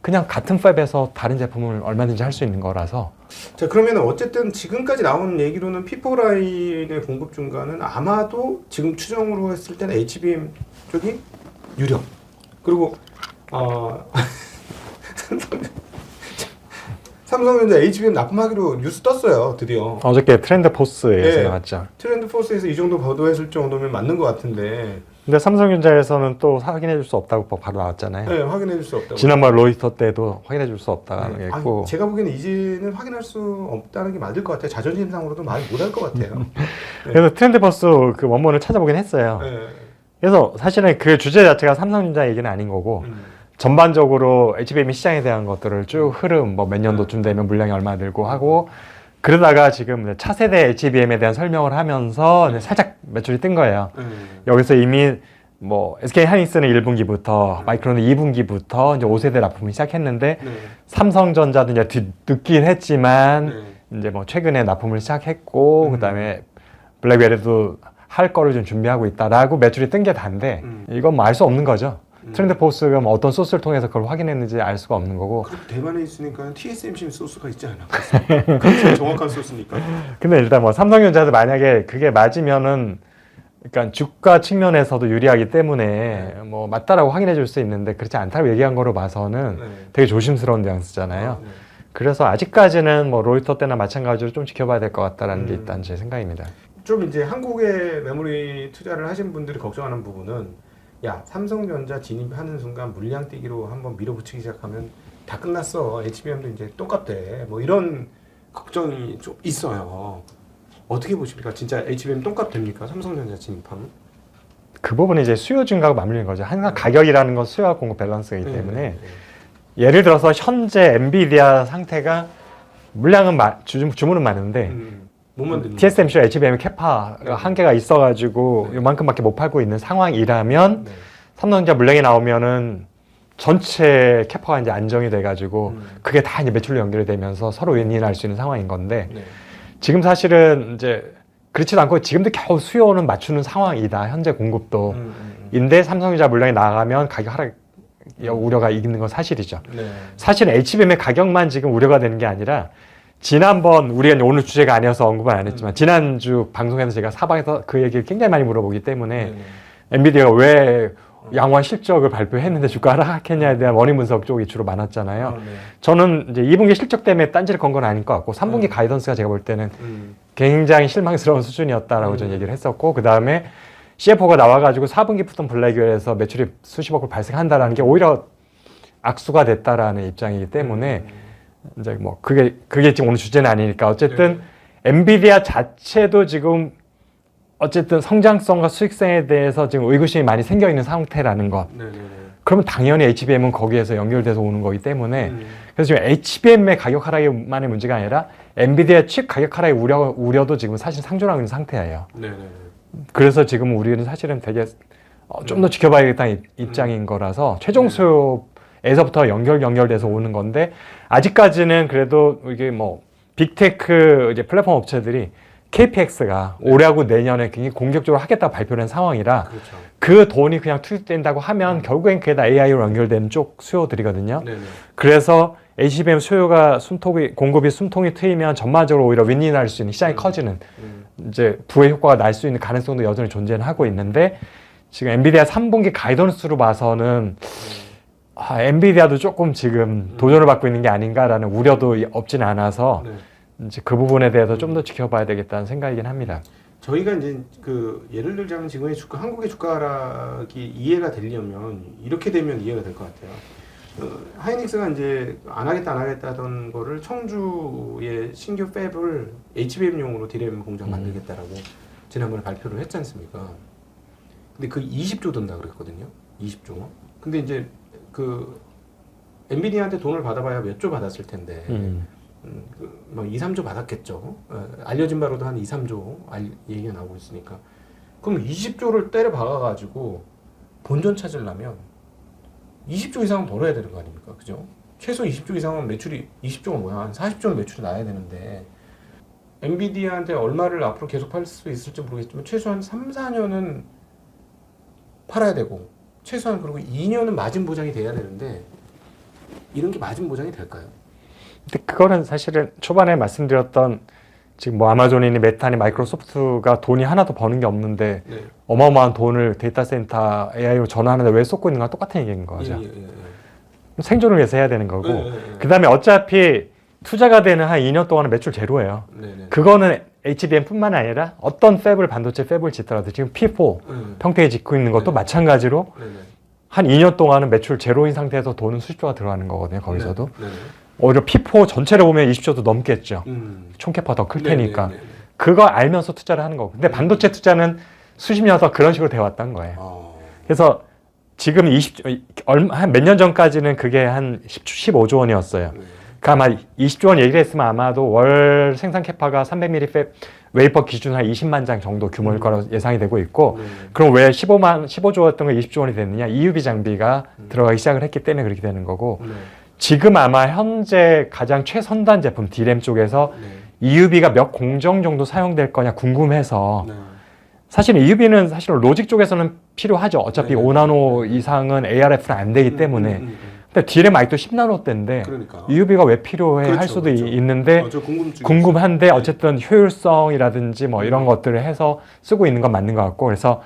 그냥 같은 팹에서 다른 제품을 얼마든지 할 수 있는 거라서. 자 그러면 어쨌든 지금까지 나온 얘기로는 P4 라인의 공급 증가는 아마도 지금 추정으로 했을 때는 HBM 쪽이 유력. 그리고 삼성전자 HBM 납품하기로 뉴스 떴어요 드디어. 어저께 트렌드 포스에서 네. 나왔죠. 트렌드 포스에서 이 정도 보도했을 정도면 맞는 것 같은데. 근데 삼성전자에서는 또 확인해 줄 수 없다고 바로 나왔잖아요. 네, 확인해 줄 수 없다고. 지난번 로이터 때도 확인해 줄 수 없다고 네. 했고. 제가 보기에는 이제는 확인할 수 없다는 게 맞을 것 같아요. 자존심상으로도 말 못할 것 같아요. 네. 그래서 트렌드 포스 그 원문을 찾아보긴 했어요. 네. 그래서 사실은 그 주제 자체가 삼성전자 얘기는 아닌 거고 전반적으로 HBM 시장에 대한 것들을 쭉 흐름 뭐 몇 년도쯤 되면 물량이 얼마 늘고 하고 그러다가 지금 차세대 HBM에 대한 설명을 하면서 살짝 매출이 뜬 거예요. 여기서 이미 뭐 SK 하이닉스는 1분기부터 마이크론은 2분기부터 이제 5세대 납품을 시작했는데 삼성전자도 이제 늦긴 했지만 이제 뭐 최근에 납품을 시작했고 그다음에 블랙베리도 할 거를 좀 준비하고 있다라고 매출이 뜬 게 단데 이건 뭐 알 수 없는 거죠. 트렌드 포스가 뭐 어떤 소스를 통해서 그걸 확인했는지 알 수가 없는 거고. 대만에 있으니까 TSMC 소스가 있지 않아? 그렇죠. 정확한 소스니까. 근데 일단 뭐 삼성전자도 만약에 그게 맞으면은 그러니까 주가 측면에서도 유리하기 때문에 뭐 맞다라고 확인해 줄 수 있는데 그렇지 않다고 얘기한 거로 봐서는 되게 조심스러운 뉘앙스잖아요. 그래서 아직까지는 뭐 로이터 때나 마찬가지로 좀 지켜봐야 될 것 같다라는 게 일단 제 생각입니다. 좀 이제 한국에 메모리 투자를 하신 분들이 걱정하는 부분은 야 삼성전자 진입하는 순간 물량 뛰기로 한번 밀어붙이기 시작하면 다 끝났어. HBM도 이제 똥값돼. 뭐 이런 걱정이 좀 있어요. 어떻게 보십니까? 진짜 HBM 똥값 됩니까? 삼성전자 진입하면? 그 부분이 이제 수요 증가가 맞물리는 거죠. 항상 가격이라는 건 수요와 공급 밸런스이기 때문에 예를 들어서 현재 엔비디아 상태가 물량은 주문은 많은데 TSMC와 HBM 캐파가 한계가 있어가지고 요만큼밖에 못 팔고 있는 상황이라면 삼성전자 물량이 나오면은 전체 캐파가 이제 안정이 돼가지고 그게 다 이제 매출로 연결이 되면서 서로 윈윈할 수 있는 상황인 건데 지금 사실은 이제 그렇지도 않고 지금도 겨우 수요는 맞추는 상황이다. 현재 공급도. 인데 삼성전자 물량이 나가면 가격 하락 우려가 있는 건 사실이죠. 사실 HBM의 가격만 지금 우려가 되는 게 아니라 지난번 우리가 오늘 주제가 아니어서 언급은 안 했지만 지난주 방송에서 제가 사방에서 그 얘기를 굉장히 많이 물어보기 때문에 엔비디아가 왜 양호한 실적을 발표했는데 주가 하락했냐에 대한 원인 분석 쪽이 주로 많았잖아요. 네. 저는 이제 2분기 실적 때문에 딴지를 건 건 아닌 것 같고 3분기 가이던스가 제가 볼 때는 굉장히 실망스러운 수준이었다라고 저는 얘기를 했었고 그 다음에 CFO가 나와가지고 4분기 푸던 블랙웰에서 매출이 수십억을 발생한다라는 게 오히려 악수가 됐다라는 입장이기 때문에 이제 뭐 그게 지금 오늘 주제는 아니니까 어쨌든 엔비디아 자체도 지금 어쨌든 성장성과 수익성에 대해서 지금 의구심이 많이 생겨 있는 상태라는 것. 그러면 당연히 HBM은 거기에서 연결돼서 오는 거기 때문에 그래서 지금 HBM의 가격 하락만의 문제가 아니라 엔비디아 칩 가격 하락의 우려도 지금 사실 상존하고 있는 상태예요. 그래서 지금 우리는 사실은 되게 좀 더 지켜봐야겠다는 입장인 거라서 최종 수요에서부터 연결돼서 오는 건데 아직까지는 그래도 이게 뭐 빅테크 이제 플랫폼 업체들이 KPX가 올해하고 내년에 굉장히 공격적으로 하겠다고 발표한 상황이라 그 돈이 그냥 투입된다고 하면 결국엔 그게 다 AI로 연결되는 쪽 수요들이거든요. 그래서 HBM 수요가 공급이 숨통이 트이면 전반적으로 오히려 윈윈할 수 있는 시장이 커지는 이제 부의 효과가 날 수 있는 가능성도 여전히 존재는 하고 있는데 지금 엔비디아 3분기 가이던스로 봐서는 엔비디아도 조금 지금 도전을 받고 있는 게 아닌가라는 우려도 없진 않아서 이제 그 부분에 대해서 좀 더 지켜봐야 되겠다는 생각이긴 합니다. 저희가 이제 그 예를 들자면 지금의 한국의 주가 하락이 이해가 되려면 이렇게 되면 이해가 될 것 같아요. 하이닉스가 이제 안 하겠다 하던 거를 청주의 신규 팹을 HBM용으로 디램 공장 만들겠다라고 지난번에 발표를 했지 않습니까? 근데 그 20조 든다 그랬거든요. 20조. 근데 이제 그 엔비디아한테 돈을 받아봐야 몇 조 받았을 텐데 뭐 2, 3조 받았겠죠. 알려진 바로도 한 2, 3조 얘기가 나오고 있으니까. 그럼 20조를 때려 박아가지고 본전 찾으려면 20조 이상은 벌어야 되는 거 아닙니까? 그죠? 최소 20조 이상은 매출이 20조가 뭐야? 한 40조는 매출이 나야 되는데 엔비디아한테 얼마를 앞으로 계속 팔 수 있을지 모르겠지만 최소한 3, 4년은 팔아야 되고 최소한 그리고 2년은 마진 보장이 돼야 되는데 이런 게 마진 보장이 될까요? 근데 그거는 사실은 초반에 말씀드렸던 지금 뭐 아마존이니 메타니 마이크로소프트가 돈이 하나도 버는 게 없는데 어마어마한 돈을 데이터 센터 AI로 전환하는데 왜 쏟고 있는 거랑 똑같은 얘기인 거죠. 생존을 위해서 해야 되는 거고 그 다음에 어차피 투자가 되는 한 2년 동안은 매출 제로예요. 그거는 HBM뿐만 아니라 어떤 반도체 팹을 짓더라도 지금 P4 평택에 짓고 있는 것도 마찬가지로 한 2년 동안은 매출 제로인 상태에서 돈은 수십조가 들어가는 거거든요. 거기서도. 오히려 P4 전체를 보면 20조도 넘겠죠. 총캐파 더 클 테니까. 그거 알면서 투자를 하는 거고. 근데 반도체 투자는 수십 년 더 그런 식으로 되어 왔던 거예요. 그래서 지금 한 몇 년 전까지는 그게 한 15조 원이었어요. 그 아마 20조 원 얘기를 했으면 아마도 월 생산 캐파가 300mm 팹 웨이퍼 기준 한 20만 장 정도 규모일 거라고 예상이 되고 있고 그럼 왜 15조였던 거 20조 원이 됐느냐? EUV 장비가 들어가기 시작을 했기 때문에 그렇게 되는 거고 지금 아마 현재 가장 최선단 제품 D램 쪽에서 EUV가 몇 공정 정도 사용될 거냐 궁금해서 사실 EUV는 사실 로직 쪽에서는 필요하죠. 어차피 5나노 이상은 ARF는 안 되기 때문에 근데 D램 아직도 10나노대인데 EUV가 왜 필요해 할 수도 있는데 궁금한데 어쨌든 효율성이라든지 뭐 이런 것들을 해서 쓰고 있는 건 맞는 것 같고 그래서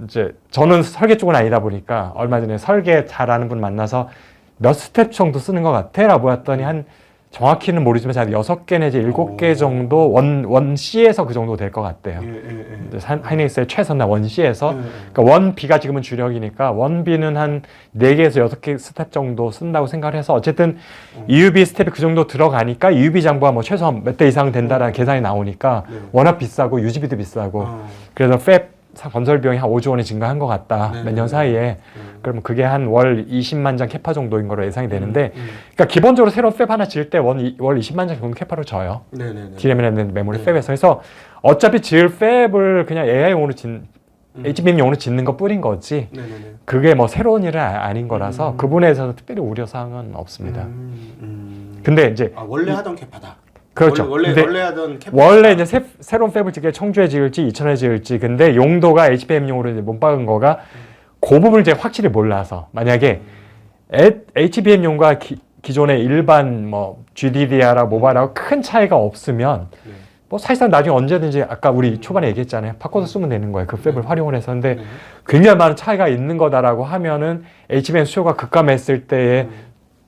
이제 저는 설계 쪽은 아니다 보니까 얼마 전에 설계 잘하는 분 만나서 몇 스텝 정도 쓰는 것 같아? 라고 했더니 한 정확히는 모르지만 한 6개 내지 7개 정도 원 C에서 그 정도 될 것 같대요. 하이닉스의 최선나 원 C에서 그러니까 원 B가 지금은 주력이니까 원 B는 한 4개에서 6개 스텝 정도 쓴다고 생각을 해서 어쨌든 EUV 스텝이 그 정도 들어가니까 EUV 장부가 뭐 최소한 몇 대 이상 된다라는 계산이 나오니까 워낙 비싸고 유지비도 비싸고 그래서 팹 건설 비용이 한 5조 원이 증가한 것 같다. 몇 년 사이에. 그러면 그게 한 월 20만 장 캐파 정도인 거로 예상이 되는데 그러니까 기본적으로 새로운 팹 하나 지을 때 월 20만 장 정도 캐파로 져요. DRAM이나 메모리 팹에서. 그래서 어차피 지을 팹을 그냥 AI용으로 HBM용으로 짓는 것 뿐인 거지 그게 뭐 새로운 일은 아닌 거라서 그 부분에서는 특별히 우려사항은 없습니다. 근데 이제 원래 하던 캐파다. 그렇죠. 원래 하던 캐파. 원래 이제 새로운 팹을 짓게 청주에 지을지 이천에 지을지 근데 용도가 HBM용으로 이제 못 박은 거가 그 부분을 이제 확실히 몰라서 만약에 HBM용과 기존의 일반 뭐 GDDR하고 모바일하고 큰 차이가 없으면 뭐 사실상 나중에 언제든지 아까 우리 초반에 얘기했잖아요. 바꿔서 쓰면 되는 거예요. 그 팹을 활용을 해서. 근데 굉장히 많은 차이가 있는 거다라고 하면은 HBM 수요가 급감했을 때에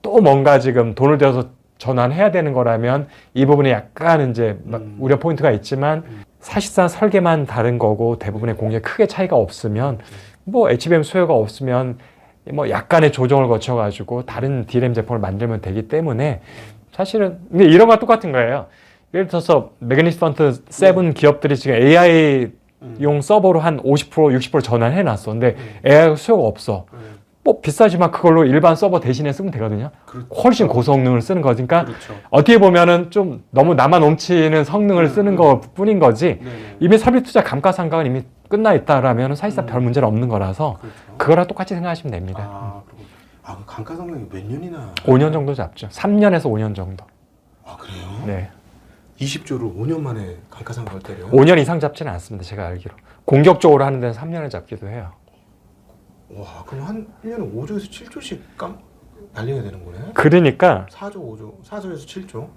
또 뭔가 지금 돈을 들여서 전환해야 되는 거라면 이 부분에 약간 이제 우려 포인트가 있지만 사실상 설계만 다른 거고 대부분의 공략 크게 차이가 없으면 뭐 HBM 수요가 없으면 뭐 약간의 조정을 거쳐가지고 다른 DRAM 제품을 만들면 되기 때문에 사실은 근데 이런 거 똑같은 거예요. 예를 들어서 매그니피선트 7 기업들이 지금 AI용 서버로 한 50% 60% 전환해 놨어. 근데 AI 수요가 없어. 뭐 비싸지만 그걸로 일반 서버 대신에 쓰면 되거든요. 훨씬 고성능을 쓰는 거니까 어떻게 보면은 좀 너무 남아 넘치는 성능을 쓰는 것 뿐인 거지. 이미 설비 투자 감가상각은 이미 끝나 있다라면 사실상 별 문제는 없는 거라서 그거랑 똑같이 생각하시면 됩니다. 그 감가상각이 몇 년이나? 5년 정도 잡죠. 3년에서 5년 정도. 아 그래요? 네. 20조를 5년 만에 감가상각을 때려요? 5년 이상 잡지는 않습니다. 제가 알기로. 공격적으로 하는 데는 3년을 잡기도 해요. 와, 그럼 한 1년에 5조에서 7조씩 날려야 되는 거네? 그러니까 4조, 5조, 4조에서 7조?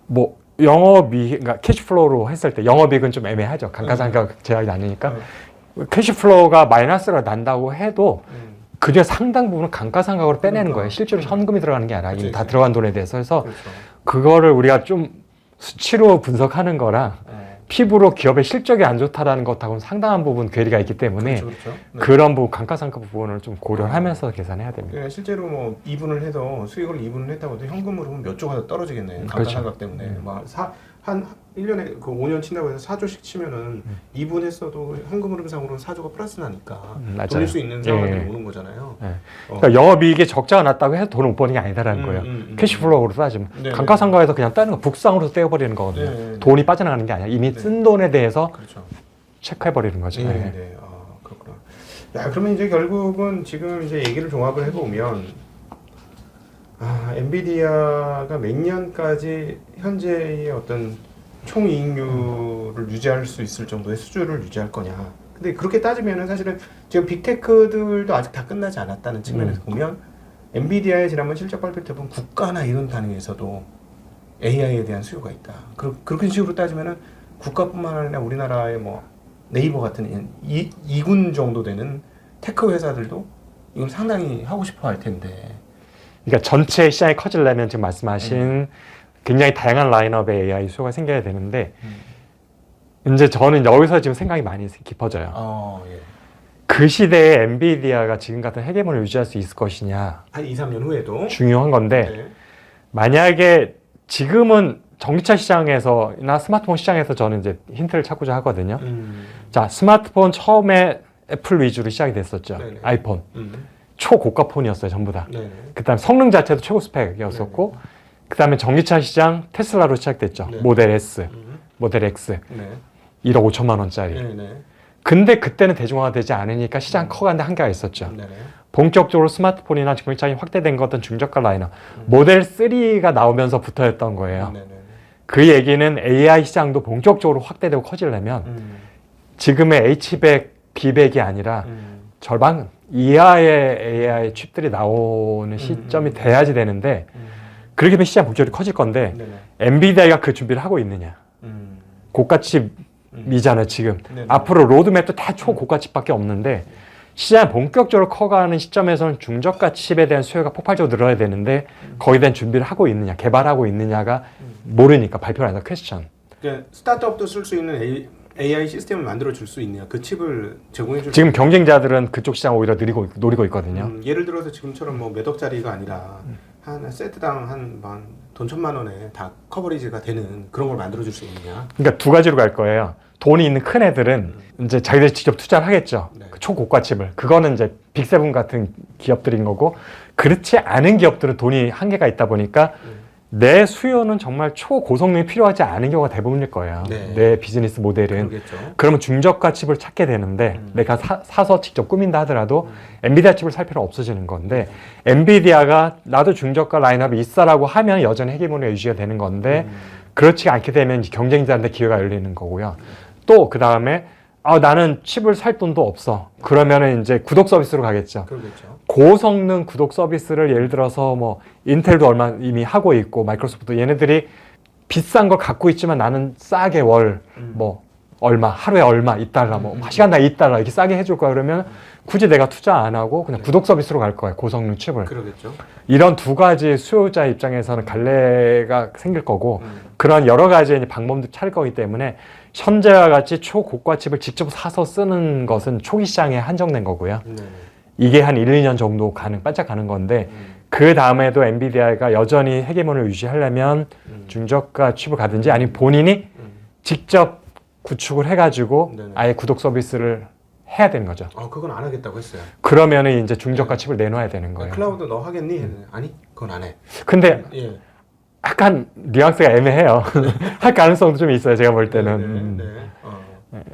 뭐 영업이익, 그러니까 캐시플로우로 했을 때 영업이익은 좀 애매하죠. 감가상각 제약이 아니니까. 캐시플로우가 마이너스가 난다고 해도 그중에 상당 부분은 감가상각으로 빼내는 거예요. 실제로 현금이 들어가는 게 아니라 이미 다 들어간 돈에 대해서. 그래서 그거를 우리가 좀 수치로 분석하는 거랑 피부로 기업의 실적이 안 좋다라는 것하고는 상당한 부분 괴리가 있기 때문에 네. 그런 부분 감가상각 부분을 좀 고려하면서 계산해야 됩니다. 네, 실제로 뭐 2분을 해도 수익을 2분을 했다고 해도 현금으로 보면 몇 조가 더 떨어지겠네요. 감가상각 때문에 한 1년에 그 5년 친다고 해서 4조씩 치면은 2분 했어도 현금 흐름상으로 4조가 플러스 나니까 돌릴 수 있는 상황이 오는 거잖아요. 그러니까 영업이익에 적자가 났다고 해서 돈을 못 버는 게 아니다라는 거예요. 캐시플로우로 따지면 감가상각에서 그냥 다른 거 북상으로 떼어버리는 거거든요. 돈이 빠져나가는 게 아니라 이미 쓴 돈에 대해서 체크해버리는 거죠. 그렇구나. 야, 그러면 이제 결국은 지금 이제 얘기를 종합을 해보면 엔비디아가 몇 년까지 현재의 어떤 총이익률을 유지할 수 있을 정도의 수준을 유지할 거냐. 근데 그렇게 따지면은 사실은 지금 빅테크들도 아직 다 끝나지 않았다는 측면에서 보면 엔비디아의 지난번 실적 발표 때 보면 국가나 이런 단위에서도 AI에 대한 수요가 있다. 그렇게 식으로 따지면은 국가뿐만 아니라 우리나라의 뭐 네이버 같은 2군 정도 되는 테크 회사들도 이건 상당히 하고 싶어 할 텐데. 그러니까 전체 시장이 커지려면 지금 말씀하신 굉장히 다양한 라인업의 AI 수요가 생겨야 되는데 이제 저는 여기서 지금 생각이 많이 깊어져요. 그 시대에 엔비디아가 지금 같은 헤게모니를 유지할 수 있을 것이냐. 한 2, 3년 후에도 중요한 건데 만약에 지금은 전기차 시장에서나 스마트폰 시장에서 저는 이제 힌트를 찾고자 하거든요. 자, 스마트폰 처음에 애플 위주로 시작이 됐었죠. 아이폰. 초고가 폰이었어요, 전부 다. 그다음에 성능 자체도 최고 스펙이었었고, 그다음에 전기차 시장 테슬라로 시작됐죠. 모델 S, 모델 X, 1억 5천만 원짜리. 근데 그때는 대중화되지 않으니까 시장 커가는데 한계가 있었죠. 본격적으로 스마트폰이나 전기차이 확대된 것은 중저가 라인업. 모델 3가 나오면서 붙어였던 거예요. 그 얘기는 AI 시장도 본격적으로 확대되고 커지려면 지금의 H100, B100이 아니라 절반 이하의 AI 칩들이 나오는 시점이 돼야지 되는데 그렇게 되면 시장 본격적으로 커질 건데 엔비디아가 그 준비를 하고 있느냐. 고가 칩이잖아요 지금. 앞으로 로드맵도 다 초고가 칩밖에 없는데 시장이 본격적으로 커가는 시점에서는 중저가 칩에 대한 수요가 폭발적으로 늘어야 되는데 거기에 대한 준비를 하고 있느냐, 개발하고 있느냐가 모르니까 발표를 안 해서 퀘스천. 그러니까 스타트업도 쓸 수 있는 AI 시스템을 만들어 줄 수 있느냐, 그 칩을 제공해 줄. 지금 경쟁자들은 그쪽 시장 오히려 노리고 있거든요. 예를 들어서 지금처럼 뭐 몇 억짜리가 아니라 한 세트당 한 돈 1,000만 원에 다 커버리지가 되는 그런 걸 만들어 줄 수 있느냐. 그러니까 두 가지로 갈 거예요. 돈이 있는 큰 애들은 이제 자기들이 직접 투자를 하겠죠. 그 초고가 칩을. 그거는 이제 빅세븐 같은 기업들인 거고, 그렇지 않은 기업들은 돈이 한계가 있다 보니까 내 수요는 정말 초고성능이 필요하지 않은 경우가 대부분일 거예요. 내 비즈니스 모델은. 그러면 중저가 칩을 찾게 되는데 내가 사서 직접 꾸민다 하더라도 엔비디아 칩을 살 필요는 없어지는 건데 엔비디아가 나도 중저가 라인업이 있어라고 하면 여전히 헤게모니가 유지가 되는 건데 그렇지 않게 되면 경쟁자한테 기회가 열리는 거고요. 또 그 다음에 나는 칩을 살 돈도 없어. 그러면은 이제 구독 서비스로 가겠죠. 고성능 구독 서비스를 예를 들어서 뭐 인텔도 얼마 이미 하고 있고 마이크로소프트 얘네들이 비싼 걸 갖고 있지만 나는 싸게 월 뭐 얼마, 하루에 얼마, $2, 뭐 시간당 $2 이렇게 싸게 해줄 거야 그러면 굳이 내가 투자 안 하고 그냥 구독 서비스로 갈 거야, 고성능 칩을. 그러겠죠. 이런 두 가지 수요자 입장에서는 갈래가 생길 거고 그런 여러 가지 방법도 찾을 거기 때문에 현재와 같이 초고가 칩을 직접 사서 쓰는 것은 초기 시장에 한정된 거고요. 이게 한 1, 2년 정도 반짝 가는 건데 그 다음에도 엔비디아가 여전히 헤게모니를 유지하려면 중저가 칩을 가든지 아니면 본인이 직접 구축을 해가지고 네네. 아예 구독 서비스를 해야 되는 거죠. 그건 안 하겠다고 했어요. 그러면은 이제 중저가 칩을 내놔야 되는 거예요. 클라우드 너 하겠니? 했는데 아니, 그건 안 해. 근데 예. 약간 뉘앙스가 애매해요. 할 가능성도 좀 있어요. 제가 볼 때는.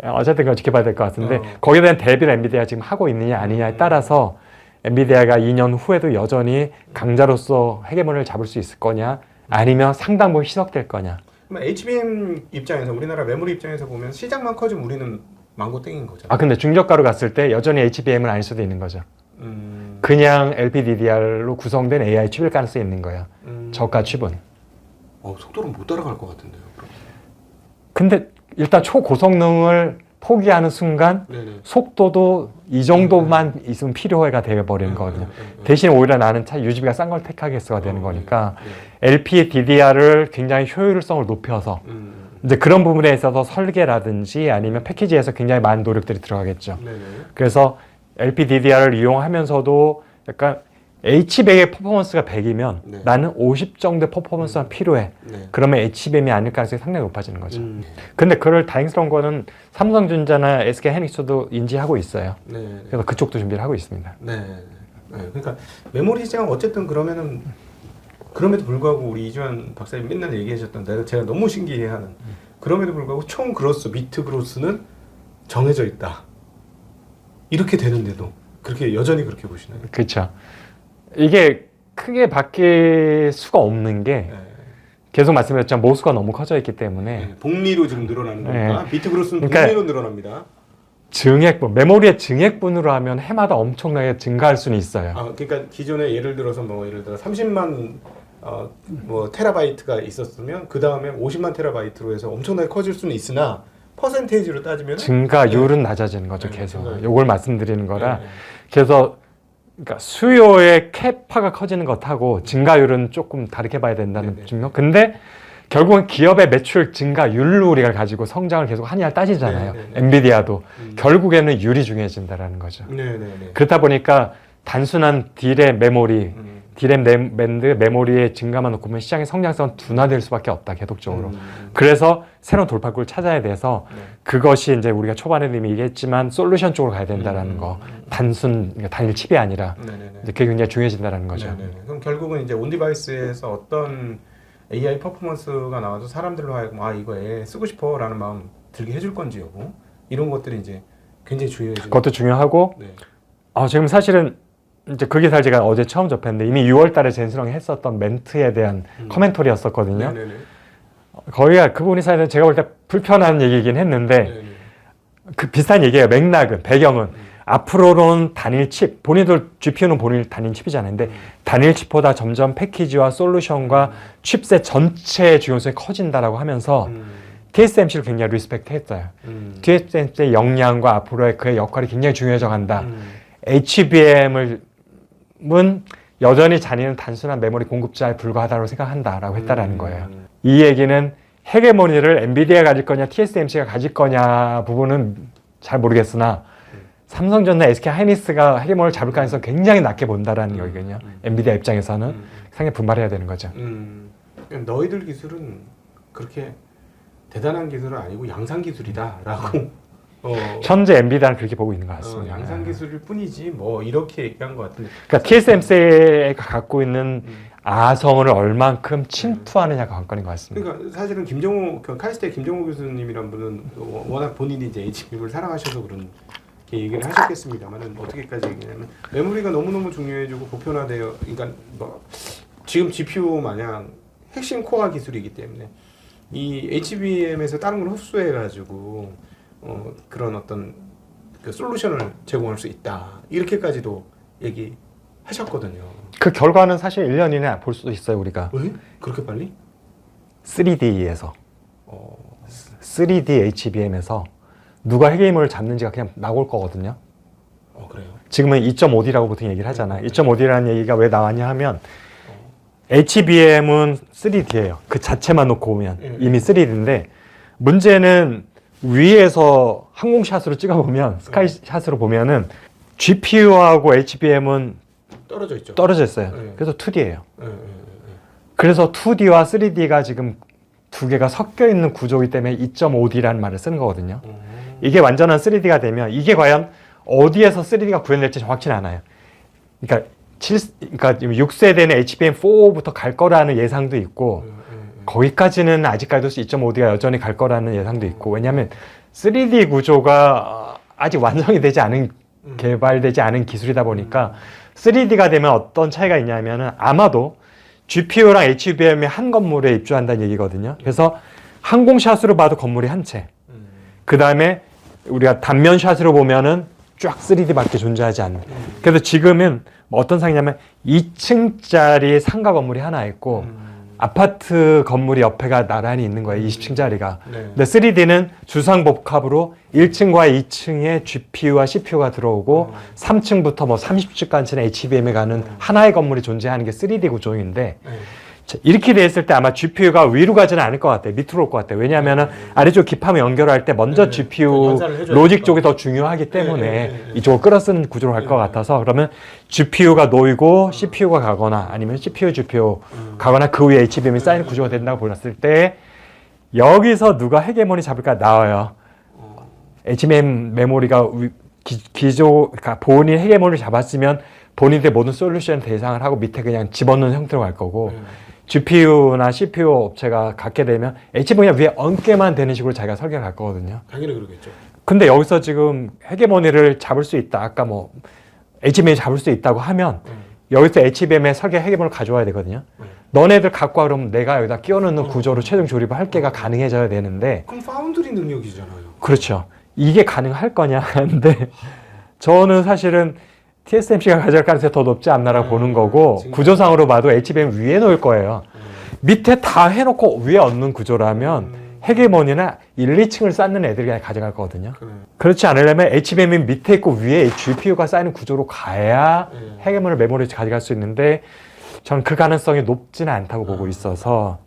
어쨌든 그건 지켜봐야 될 것 같은데 거기에 대한 대비를 엔비디아가 지금 하고 있느냐 아니냐에 따라서 엔비디아가 2년 후에도 여전히 강자로서 헤게모니를 잡을 수 있을 거냐 아니면 상당 부분 희석될 거냐. 그럼 HBM 입장에서 우리나라 메모리 입장에서 보면 시장만 커지면 우리는 망고 땡인 거잖아요. 근데 중저가로 갔을 때 여전히 HBM은 아닐 수도 있는 거죠. 그냥 LPDDR로 구성된 AI 칩일 가능성이 있는 거예요. 저가 칩은. 속도를 못 따라갈 것 같은데요. 근데 일단 초고성능을 포기하는 순간 네네. 속도도 이 정도만 있으면 필요해가 되어버리는 거거든요. 대신 오히려 나는 차 유지비가 싼 걸 택하겠어가 되는 거니까 LPDDR을 굉장히 효율성을 높여서 이제 그런 부분에 있어서 설계라든지 아니면 패키지에서 굉장히 많은 노력들이 들어가겠죠. 네네. 그래서 LPDDR을 이용하면서도 약간 H100의 퍼포먼스가 100이면 네. 나는 50 정도의 퍼포먼스가 필요해. 네. 그러면 HBM이 아닐 가능성이 상당히 높아지는 거죠. 근데 그럴 다행스러운 거는 삼성전자나 SK하이닉스도 인지하고 있어요. 네. 그래서 그쪽도 준비를 하고 있습니다. 네. 그러니까 메모리 시장은 어쨌든 그러면은 그럼에도 불구하고 우리 이주환 박사님 맨날 얘기하셨던 제가 너무 신기해하는 그럼에도 불구하고 총 그로스, 비트 그로스는 정해져 있다. 이렇게 되는데도 그렇게 여전히 그렇게 보시나요? 그렇죠. 이게 크게 바뀔 수가 없는 게 네. 계속 말씀드렸지만 모수가 너무 커져 있기 때문에 네. 복리로 지금 늘어나는 거니까 비트 그로스는 그러니까 복리로 늘어납니다. 증액분, 메모리의 증액분으로 하면 해마다 엄청나게 증가할 수는 있어요. 그러니까 기존에 예를 들어 30만 뭐 테라바이트가 있었으면 그 다음에 50만 테라바이트로 해서 엄청나게 커질 수는 있으나 퍼센테이지로 따지면 증가율은 낮아지는 거죠. 네, 계속 증가율. 요걸 말씀드리는 거라. 네. 그래서 그러니까 수요의 캐파가 커지는 것하고 증가율은 조금 다르게 봐야 된다는 네네. 증명. 근데 결국은 기업의 매출 증가율로 우리가 가지고 성장을 계속 하느냐를 따지잖아요. 네네네. 엔비디아도 결국에는 율이 중요해진다라는 거죠. 네네네. 그렇다 보니까 단순한 딜의 메모리, 딜의 밴드 메모리의 증가만 놓고 보면 시장의 성장성은 둔화될 수밖에 없다, 계속적으로. 그래서 새로운 돌파구를 찾아야 돼서 그것이 이제 우리가 초반에도 이미 얘기했지만 솔루션 쪽으로 가야 된다라는 거. 그러니까 단일 칩이 아니라 이제 그게 굉장히 중요해진다는 거죠. 네네네. 그럼 결국은 이제 온 디바이스에서 어떤 AI 퍼포먼스가 나와도 사람들로 하여금 이거 애 쓰고 싶어라는 마음 들게 해줄 건지 여부 이런 것들이 이제 굉장히 중요해지죠. 그것도 중요하고 지금 사실은 이제 그 기사를 제가 어제 처음 접했는데 이미 6월 달에 젠스렁이 했었던 멘트에 대한 커멘터리였었거든요. 네네네. 거기가 그 부분이 사실은 제가 볼 때 불편한 얘기이긴 했는데 네네. 그 비슷한 얘기예요. 맥락은, 배경은. 앞으로는 단일 칩, 본인들 GPU는 본인 단일 칩이잖아요. 근데 단일 칩보다 점점 패키지와 솔루션과 칩셋 전체의 중요성이 커진다라고 하면서 TSMC를 굉장히 리스펙트 했어요. TSMC의 역량과 앞으로의 그의 역할이 굉장히 중요해져 간다. HBM은 여전히 자기는 단순한 메모리 공급자에 불과하다고 생각한다라고 했다라는 거예요. 이 얘기는 헤게모니를 엔비디아가 가질 거냐 TSMC가 가질 거냐 부분은 잘 모르겠으나 삼성전자, SK하이닉스가 헤게모니를 잡을 가능성이 굉장히 낮게 본다라는 거거든요. 엔비디아 입장에서는 상당히 분발해야 되는 거죠. 너희들 기술은 그렇게 대단한 기술은 아니고 양산 기술이다라고 현재 엔비디아는 그렇게 보고 있는 것 같습니다. 양산 기술일 뿐이지 뭐 이렇게 얘기한 것 같은데. 그러니까 TSMC가 갖고 있는 아성을 얼만큼 침투하느냐가 관건인 것 같습니다. 그러니까 사실은 카이스트의 김정호 교수님이란 분은 워낙 본인이 이제 HBM을 사랑하셔서 그런 얘기를 하셨겠습니다만은 어떻게까지 얘기냐면 메모리가 너무너무 중요해지고 보편화되어, 그러니까 뭐 지금 GPU 마냥 핵심 코어 기술이기 때문에 이 HBM에서 다른 걸 흡수해가지고 그런 어떤 그 솔루션을 제공할 수 있다 이렇게까지도 얘기하셨거든요. 그 결과는 사실 1년 이내 볼 수도 있어요, 우리가. 왜? 그렇게 빨리? 3D에서 3D HBM에서 누가 핵개념을 잡는지가 그냥 나올 거거든요. 그래요? 지금은 2.5D라고 보통 얘기를 하잖아요. 2.5D라는 얘기가 왜 나왔냐 하면 HBM은 3D예요. 그 자체만 놓고 보면 이미 3D인데 문제는 위에서 항공샷으로 찍어보면 스카이샷으로 보면은 GPU하고 HBM은 떨어져 있죠. 떨어져 있어요. 그래서 2D예요. 네. 그래서 2D와 3D가 지금 두 개가 섞여 있는 구조이기 때문에 2.5D라는 말을 쓰는 거거든요. 이게 완전한 3D가 되면 이게 과연 어디에서 3D가 구현될지 정확치는 않아요. 그러니까 6세대는 HBM4부터 갈 거라는 예상도 있고 거기까지는 아직까지도 2.5D가 여전히 갈 거라는 예상도 있고 왜냐하면 3D 구조가 아직 완성이 되지 않은 개발되지 않은 기술이다 보니까 3D가 되면 어떤 차이가 있냐면은 아마도 GPU랑 HBM이 한 건물에 입주한다는 얘기거든요. 그래서 항공샷으로 봐도 건물이 한 채. 그 다음에 우리가 단면샷으로 보면은 쫙 3D밖에 존재하지 않는. 그래서 지금은 뭐 어떤 상이냐면 2층짜리 상가 건물이 하나 있고 아파트 건물이 옆에가 나란히 있는 거예요. 20층짜리가. 근데 3D는 주상복합으로 1층과 2층에 GPU와 CPU가 들어오고 3층부터 뭐 30층까지는 HBM에 가는 하나의 건물이 존재하는 게 3D 구조인데 이렇게 돼 있을 때 아마 GPU가 위로 가지는 않을 것 같아요. 밑으로 올 것 같아요. 왜냐하면 아래쪽 기판을 연결할 때 먼저 GPU 로직 쪽이 더 중요하기 때문에 이쪽을 끌어쓰는 구조로 갈 것 같아서 그러면 GPU가 놓이고 CPU가 가거나 아니면 CPU, GPU 가거나 그 위에 HBM이 쌓이는 구조가 된다고 보았을 때 여기서 누가 헤게모니 잡을까 나와요. HBM 메모리가 그러니까 본인 헤게모니를 잡았으면 본인의 모든 솔루션 대상을 하고 밑에 그냥 집어넣는 형태로 갈 거고 GPU나 CPU 업체가 갖게 되면 HBM 위에 얹게만 되는 식으로 자기가 설계를 할 거거든요. 당연히 그러겠죠. 근데 여기서 지금 헤게모니를 잡을 수 있다. 아까 뭐 HBM이 잡을 수 있다고 하면 여기서 HBM의 설계 헤게모니를 가져와야 되거든요. 너네들 갖고 와 그러면 내가 여기다 끼워 넣는 구조로 최종 조립을 할 게가 가능해져야 되는데 그럼 파운드리 능력이잖아요. 그렇죠. 이게 가능할 거냐 하는데 저는 사실은 TSMC가 가져갈 가능성이 더 높지 않나라고 보는 거고 구조상으로 봐도 HBM 위에 놓을 거예요. 밑에 다 해놓고 위에 얹는 구조라면 헤게모니나 1, 2층을 쌓는 애들이 그냥 가져갈 거거든요. 그렇지 않으려면 HBM이 밑에 있고 위에 GPU가 쌓이는 구조로 가야 헤게모니 메모리를 가져갈 수 있는데 저는 그 가능성이 높지는 않다고 보고 있어서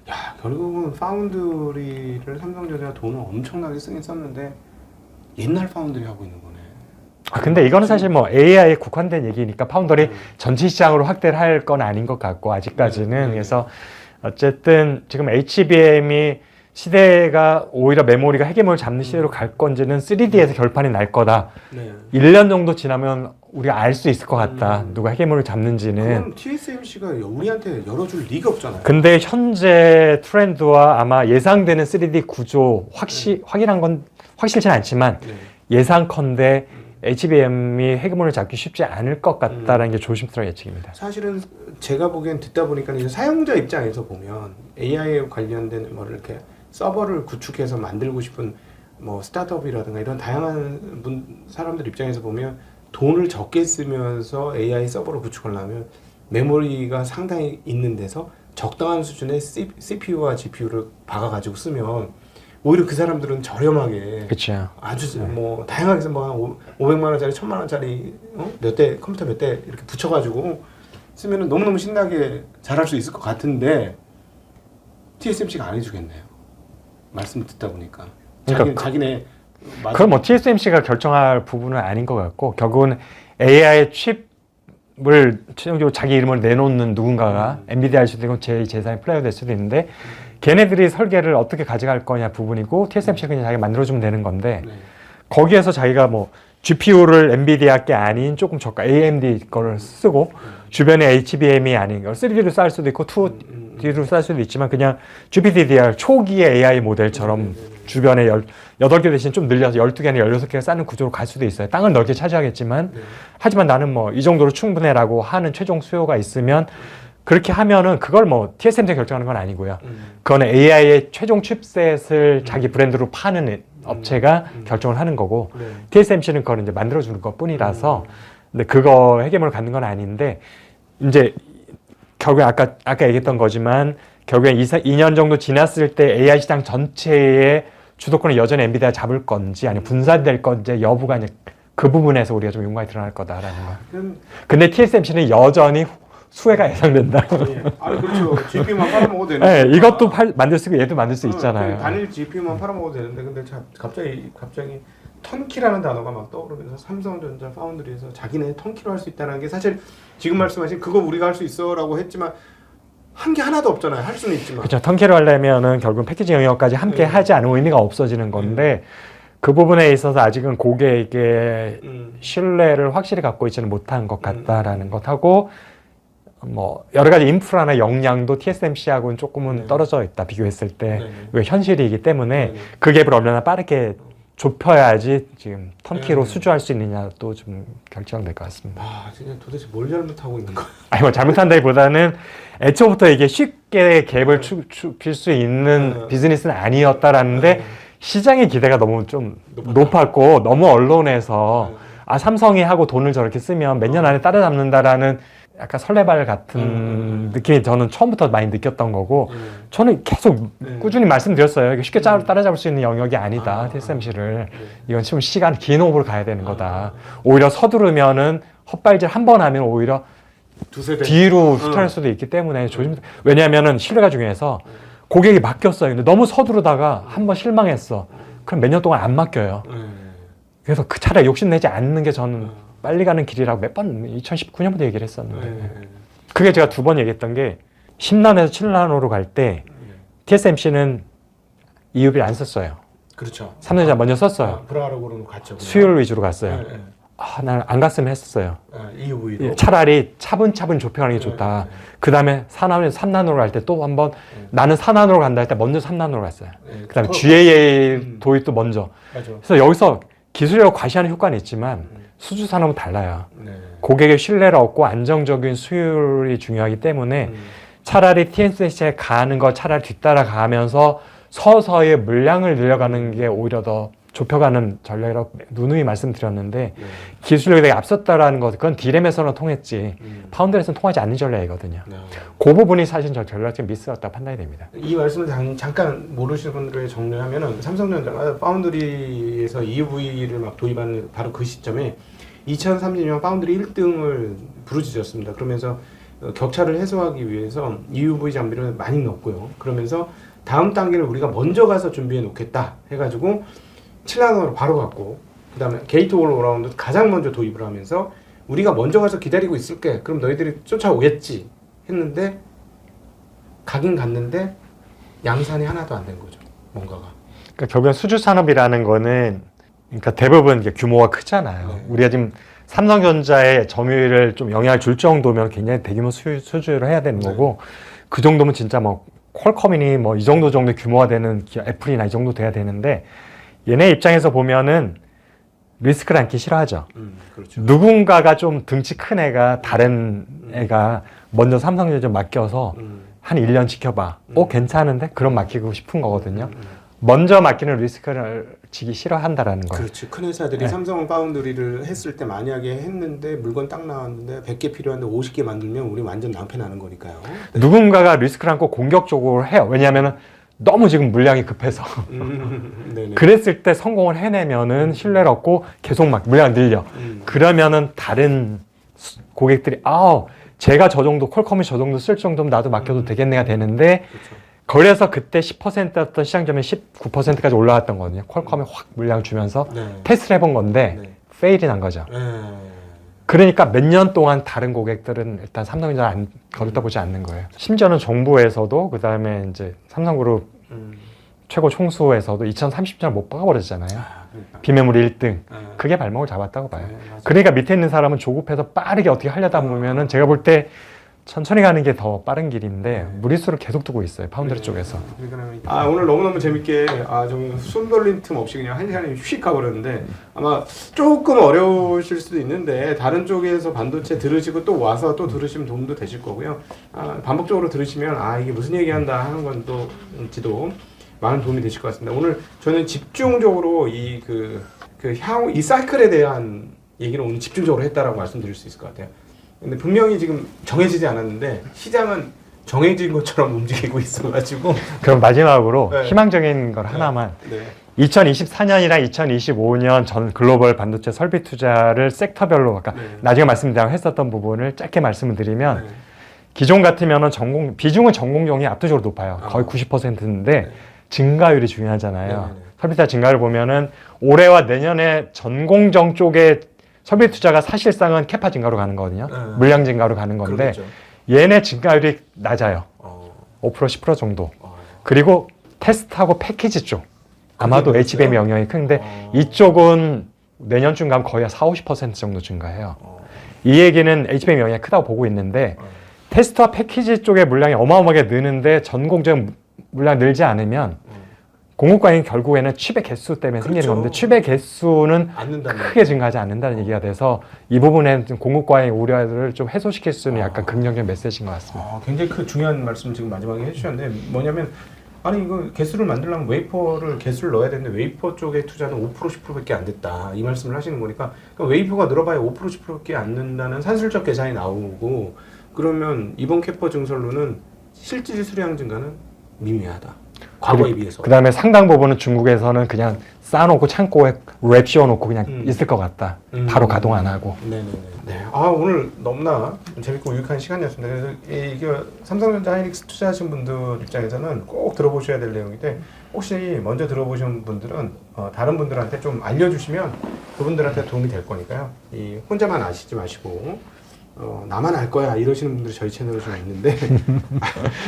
야, 결국은 파운드리를 삼성전자가 돈을 엄청나게 쓰긴 썼는데 옛날 파운드리 하고 있는 거네. 근데 이거는 사실 뭐 AI에 국한된 얘기니까 파운더리 전체 시장으로 확대를 할 건 아닌 것 같고 아직까지는 그래서 어쨌든 지금 HBM이 시대가 오히려 메모리가 헤게모니를 잡는 시대로 갈 건지는 3D에서 결판이 날 거다. 1년 정도 지나면 우리가 알 수 있을 것 같다. 누가 헤게모니를 잡는지는. 그럼 TSMC가 우리한테 열어줄 리가 없잖아요. 근데 현재 트렌드와 아마 예상되는 3D 구조 확인한 건 확실치는 않지만 예상컨대 HBM이 헤게모니를 잡기 쉽지 않을 것 같다라는 게 조심스러운 예측입니다. 사실은 제가 보기엔 듣다 보니까 이제 사용자 입장에서 보면 AI에 관련된 뭐 이렇게 서버를 구축해서 만들고 싶은 뭐 스타트업이라든가 이런 다양한 사람들 입장에서 보면 돈을 적게 쓰면서 AI 서버를 구축하려면 메모리가 상당히 있는 데서 적당한 수준의 CPU와 GPU를 박아가지고 쓰면 오히려 그 사람들은 저렴하게 그렇죠. 아주 뭐 다양하게 해서 뭐 500만 원짜리 1000만 원짜리 몇 대 컴퓨터 몇 대 이렇게 붙여가지고 쓰면은 너무너무 신나게 잘할 수 있을 것 같은데 TSMC가 안 해주겠네요. 말씀 듣다 보니까 그러니까 자기네 그럼 뭐 TSMC가 결정할 부분은 아닌 것 같고 결국은 AI 칩을 최종적으로 자기 이름을 내놓는 누군가가 엔비디아일 수도 있고 제3의 플레이어 될 수도 있는데 걔네들이 설계를 어떻게 가져갈 거냐 부분이고 TSMC가 그냥 자기가 만들어주면 되는 건데 거기에서 자기가 뭐 GPU를 엔비디아 게 아닌 조금 저가 AMD 거를 쓰고 주변에 HBM이 아닌 걸 3D로 쌓을 수도 있고 2D로 쌓을 수도 있지만 그냥 GPDDR 초기의 AI 모델처럼 주변에 8개 대신 좀 늘려서 12개나 16개가 쌓는 구조로 갈 수도 있어요. 땅을 넓게 차지하겠지만 하지만 나는 뭐 이 정도로 충분해라고 하는 최종 수요가 있으면 그렇게 하면은 그걸 뭐 TSMC가 결정하는 건 아니고요. 그거는 AI의 최종 칩셋을 자기 브랜드로 파는 업체가 결정을 하는 거고 TSMC는 그걸 이제 만들어주는 것 뿐이라서 근데 그거 헤게모니를 갖는 건 아닌데 이제 결국에 아까 얘기했던 거지만 결국엔 2년 정도 지났을 때 AI 시장 전체의 주도권을 여전히 엔비디아가 잡을 건지 아니면 분산될 건지 여부가 이제 그 부분에서 우리가 좀 윤곽이 드러날 거다라는 거. 근데 TSMC는 여전히 수혜가 예상된다. 아니 그렇죠. GPU만 팔아먹어도 되는. 네, 이것도 만들 수 있고 얘도 만들 수 있잖아요. 단일 GPU만 팔아먹어도 되는데 근데 갑자기 턴키라는 단어가 막 떠오르면서 삼성전자 파운드리에서 자기네 턴키로 할 수 있다는 게 사실 지금 말씀하신 그거 우리가 할 수 있어라고 했지만 한 게 하나도 없잖아요. 할 수는 있지만. 그렇죠. 턴키로 하려면은 결국 패키지 영역까지 함께 하지 않으면 의미가 없어지는 건데 그 부분에 있어서 아직은 고객에게 신뢰를 확실히 갖고 있지는 못한 것 같다라는 것하고 뭐 여러 가지 인프라나 역량도 TSMC하고는 조금은 떨어져 있다 비교했을 때 현실이기 때문에 그 갭을 얼마나 빠르게 좁혀야지 지금 턴키로 수주할 수 있느냐도 좀 결정될 것 같습니다. 아, 진짜 도대체 뭘 잘못하고 있는 거야? 아니 뭐 잘못한다기보다는 애초부터 이게 쉽게 갭을 좁힐 수 있는 비즈니스는 아니었다라는데 시장의 기대가 너무 좀 높았고 너무 언론에서 아 삼성이 하고 돈을 저렇게 쓰면 몇 년 안에 따라잡는다라는 약간 설레발 같은 느낌이 저는 처음부터 많이 느꼈던 거고 저는 계속 꾸준히 말씀드렸어요. 이게 쉽게 따라잡을 수 있는 영역이 아니다. TSMC를. 이건 지금 시간 긴 호흡으로 가야 되는 거다. 오히려 서두르면은 헛발질 한 번 하면 오히려 뒤로 후퇴할 수도 있기 때문에 조심. 왜냐하면은 신뢰가 중요해서 고객이 맡겼어요. 근데 너무 서두르다가 한 번 실망했어. 그럼 몇 년 동안 안 맡겨요. 그래서 그 차라리 욕심내지 않는 게 저는 빨리 가는 길이라고 몇 번 2019년부터 얘기를 했었는데 그게 제가 2번 얘기했던 게 10나노에서 7나노로 갈 때 TSMC는 EUV를 안 썼어요. 그렇죠. 삼성전자 먼저 썼어요. 브라로그로 갔죠. 그냥. 수율 위주로 갔어요. 아, 나는 안 갔으면 했었어요. EUV로. 차라리 차분차분 좁혀가는 게 좋다. 그 다음에 4나노에서 3나노로 갈 때 또 한번 나는 4나노로 간다 할 때 먼저 3나노로 갔어요. 그 다음에 GAA 도입도 먼저. 맞아. 그래서 여기서 기술력을 과시하는 효과는 있지만 수주 산업은 달라요. 고객의 신뢰를 얻고 안정적인 수율이 중요하기 때문에 차라리 TSMC에 가는 거 차라리 뒤따라가면서 서서히 물량을 늘려가는 게 오히려 더 좁혀가는 전략이라고 누누이 말씀드렸는데 기술력이 되게 앞섰다라는 것 그건 D램에서는 통했지 파운드에서는 통하지 않는 전략이거든요. 그 부분이 사실 저 전략적 미스였다고 판단이 됩니다. 이 말씀을 잠깐 모르시는 분들을 정리하면은 삼성전자가 파운드리에서 EUV를 막 도입하는 바로 그 시점에 2030년 파운드리 1등을 부르짖었습니다. 그러면서 격차를 해소하기 위해서 EUV 장비를 많이 넣었고요. 그러면서 다음 단계를 우리가 먼저 가서 준비해 놓겠다 해가지고 7나노로 바로 갔고 그 다음에 게이트 올 어라운드 가장 먼저 도입을 하면서 우리가 먼저 가서 기다리고 있을게 그럼 너희들이 쫓아오겠지 했는데 가긴 갔는데 양산이 하나도 안 된 거죠. 뭔가가. 그러니까 결국엔 수주 산업이라는 거는 그러니까 대부분 이게 규모가 크잖아요. 우리가 지금 삼성전자의 점유율을 좀 영향을 줄 정도면 굉장히 대규모 수주를 해야 되는 거고 그 정도면 진짜 뭐 퀄컴이니 뭐 이 정도 규모가 되는 애플이나 이 정도 돼야 되는데 얘네 입장에서 보면은 리스크를 안기 싫어하죠. 그렇죠. 누군가가 좀 등치 큰 애가 다른 애가 먼저 삼성전자 맡겨서 한 1년 지켜봐. 괜찮은데? 그럼 맡기고 싶은 거거든요. 먼저 맡기는 리스크를 지기 싫어한다라는 거예요. 그렇지. 큰 회사들이 삼성 파운드리를 했을 때 만약에 했는데 물건 딱 나왔는데 100개 필요한데 50개 만들면 우리 완전 낭패 나는 거니까요. 누군가가 리스크를 안고 공격적으로 해요. 왜냐하면 너무 지금 물량이 급해서 그랬을 때 성공을 해내면은 신뢰를 얻고 계속 막 물량 늘려 그러면은 다른 고객들이 제가 저 정도 퀄컴이 저 정도 쓸 정도면 나도 맡겨도 되겠네가 되는데 그래서 그때 10%였던 시장점이 19%까지 올라왔던 거거든요. 퀄컴이 확 물량을 주면서 테스트를 해본 건데 페일이 난 거죠. 그러니까 몇 년 동안 다른 고객들은 일단 삼성전자 거들떠보지 않는 거예요. 심지어는 정부에서도 그 다음에 이제 삼성그룹 최고 총수에서도 2030년 못 박아버렸잖아요. 그러니까. 비메모리 1등. 그게 발목을 잡았다고 봐요. 그러니까 밑에 있는 사람은 조급해서 빠르게 어떻게 하려다 보면은 제가 볼 때 천천히 가는 게 더 빠른 길인데 무리수를 계속 두고 있어요. 파운드리 쪽에서. 오늘 너무너무 재밌게 좀 숨 돌림 틈 없이 그냥 한 시간이 휙 가버렸는데 아마 조금 어려우실 수도 있는데 다른 쪽에서 반도체 들으시고 또 와서 또 들으시면 도움도 되실 거고요. 반복적으로 들으시면 이게 무슨 얘기한다 하는 건지도 많은 도움이 되실 것 같습니다. 오늘 저는 집중적으로 이 향후 이 사이클에 대한 얘기를 오늘 집중적으로 했다라고 말씀드릴 수 있을 것 같아요. 근데 분명히 지금 정해지지 않았는데 시장은 정해진 것처럼 움직이고 있어가지고. 그럼 마지막으로 네. 희망적인 걸 하나만. 네. 2024년이랑 2025년 전 글로벌 반도체 설비 투자를 섹터별로 아까 네. 나중에 말씀드리고 했었던 부분을 짧게 말씀을 드리면 네. 기존 같으면은 비중은 전공정이 압도적으로 높아요. 거의 90%인데 네. 증가율이 중요하잖아요. 네. 설비 투자 증가율 보면은 올해와 내년에 전공정 쪽에 설비 투자가 사실상은 캐파 증가로 가는 거거든요. 네. 물량 증가로 가는 건데 그러겠죠. 얘네 증가율이 낮아요. 5% 10% 정도. 그리고 테스트하고 패키지 쪽 아마도 그게 HBM의 영향이 큰데 이쪽은 내년쯤 가면 거의 40-50% 정도 증가해요. 이 얘기는 HBM 영향이 크다고 보고 있는데 테스트와 패키지 쪽의 물량이 어마어마하게 느는데 전공정 물량 늘지 않으면 공급과잉 결국에는 칩의 개수 때문에 생기는 그렇죠. 건데 칩의 개수는 않는다는 크게 증가하지 않는다는 얘기가 돼서 이 부분에 좀 공급과잉 우려를 좀 해소시킬 수 있는 약간 긍정적 메시지인 것 같습니다. 굉장히 중요한 말씀 지금 마지막에 해주셨는데 뭐냐면 아니 이거 개수를 만들려면 웨이퍼를 개수를 넣어야 되는데 웨이퍼 쪽의 투자는 5% 10%밖에 안 됐다 이 말씀을 하시는 거니까 그러니까 웨이퍼가 늘어봐야 5% 10%밖에 안 는다는 산술적 계산이 나오고 그러면 이번 캐퍼 증설로는 실질 수량 증가는 미미하다. 과거에 비해서. 그 다음에 상당 부분은 중국에서는 그냥 쌓아놓고 창고에 랩 씌워놓고 그냥 있을 것 같다. 바로 가동 안 하고. 네네네. 네. 오늘 너무나 재밌고 유익한 시간이었습니다. 그래서 이게 삼성전자 하이닉스 투자하신 분들 입장에서는 꼭 들어보셔야 될 내용인데 혹시 먼저 들어보신 분들은 다른 분들한테 좀 알려주시면 그분들한테 도움이 될 거니까요. 혼자만 아시지 마시고 나만 알 거야 이러시는 분들이 저희 채널에 좀 있는데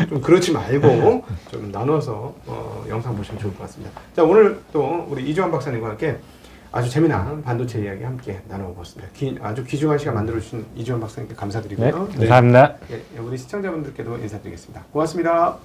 좀 그러지 말고 좀 나눠서 영상 보시면 좋을 것 같습니다. 자, 오늘 또 우리 이주환 박사님과 함께 아주 재미난 반도체 이야기 함께 나눠봤습니다. 아주 귀중한 시간 만들어주신 이주환 박사님께 감사드리고요. 네, 감사합니다. 네, 우리 시청자분들께도 인사드리겠습니다. 고맙습니다.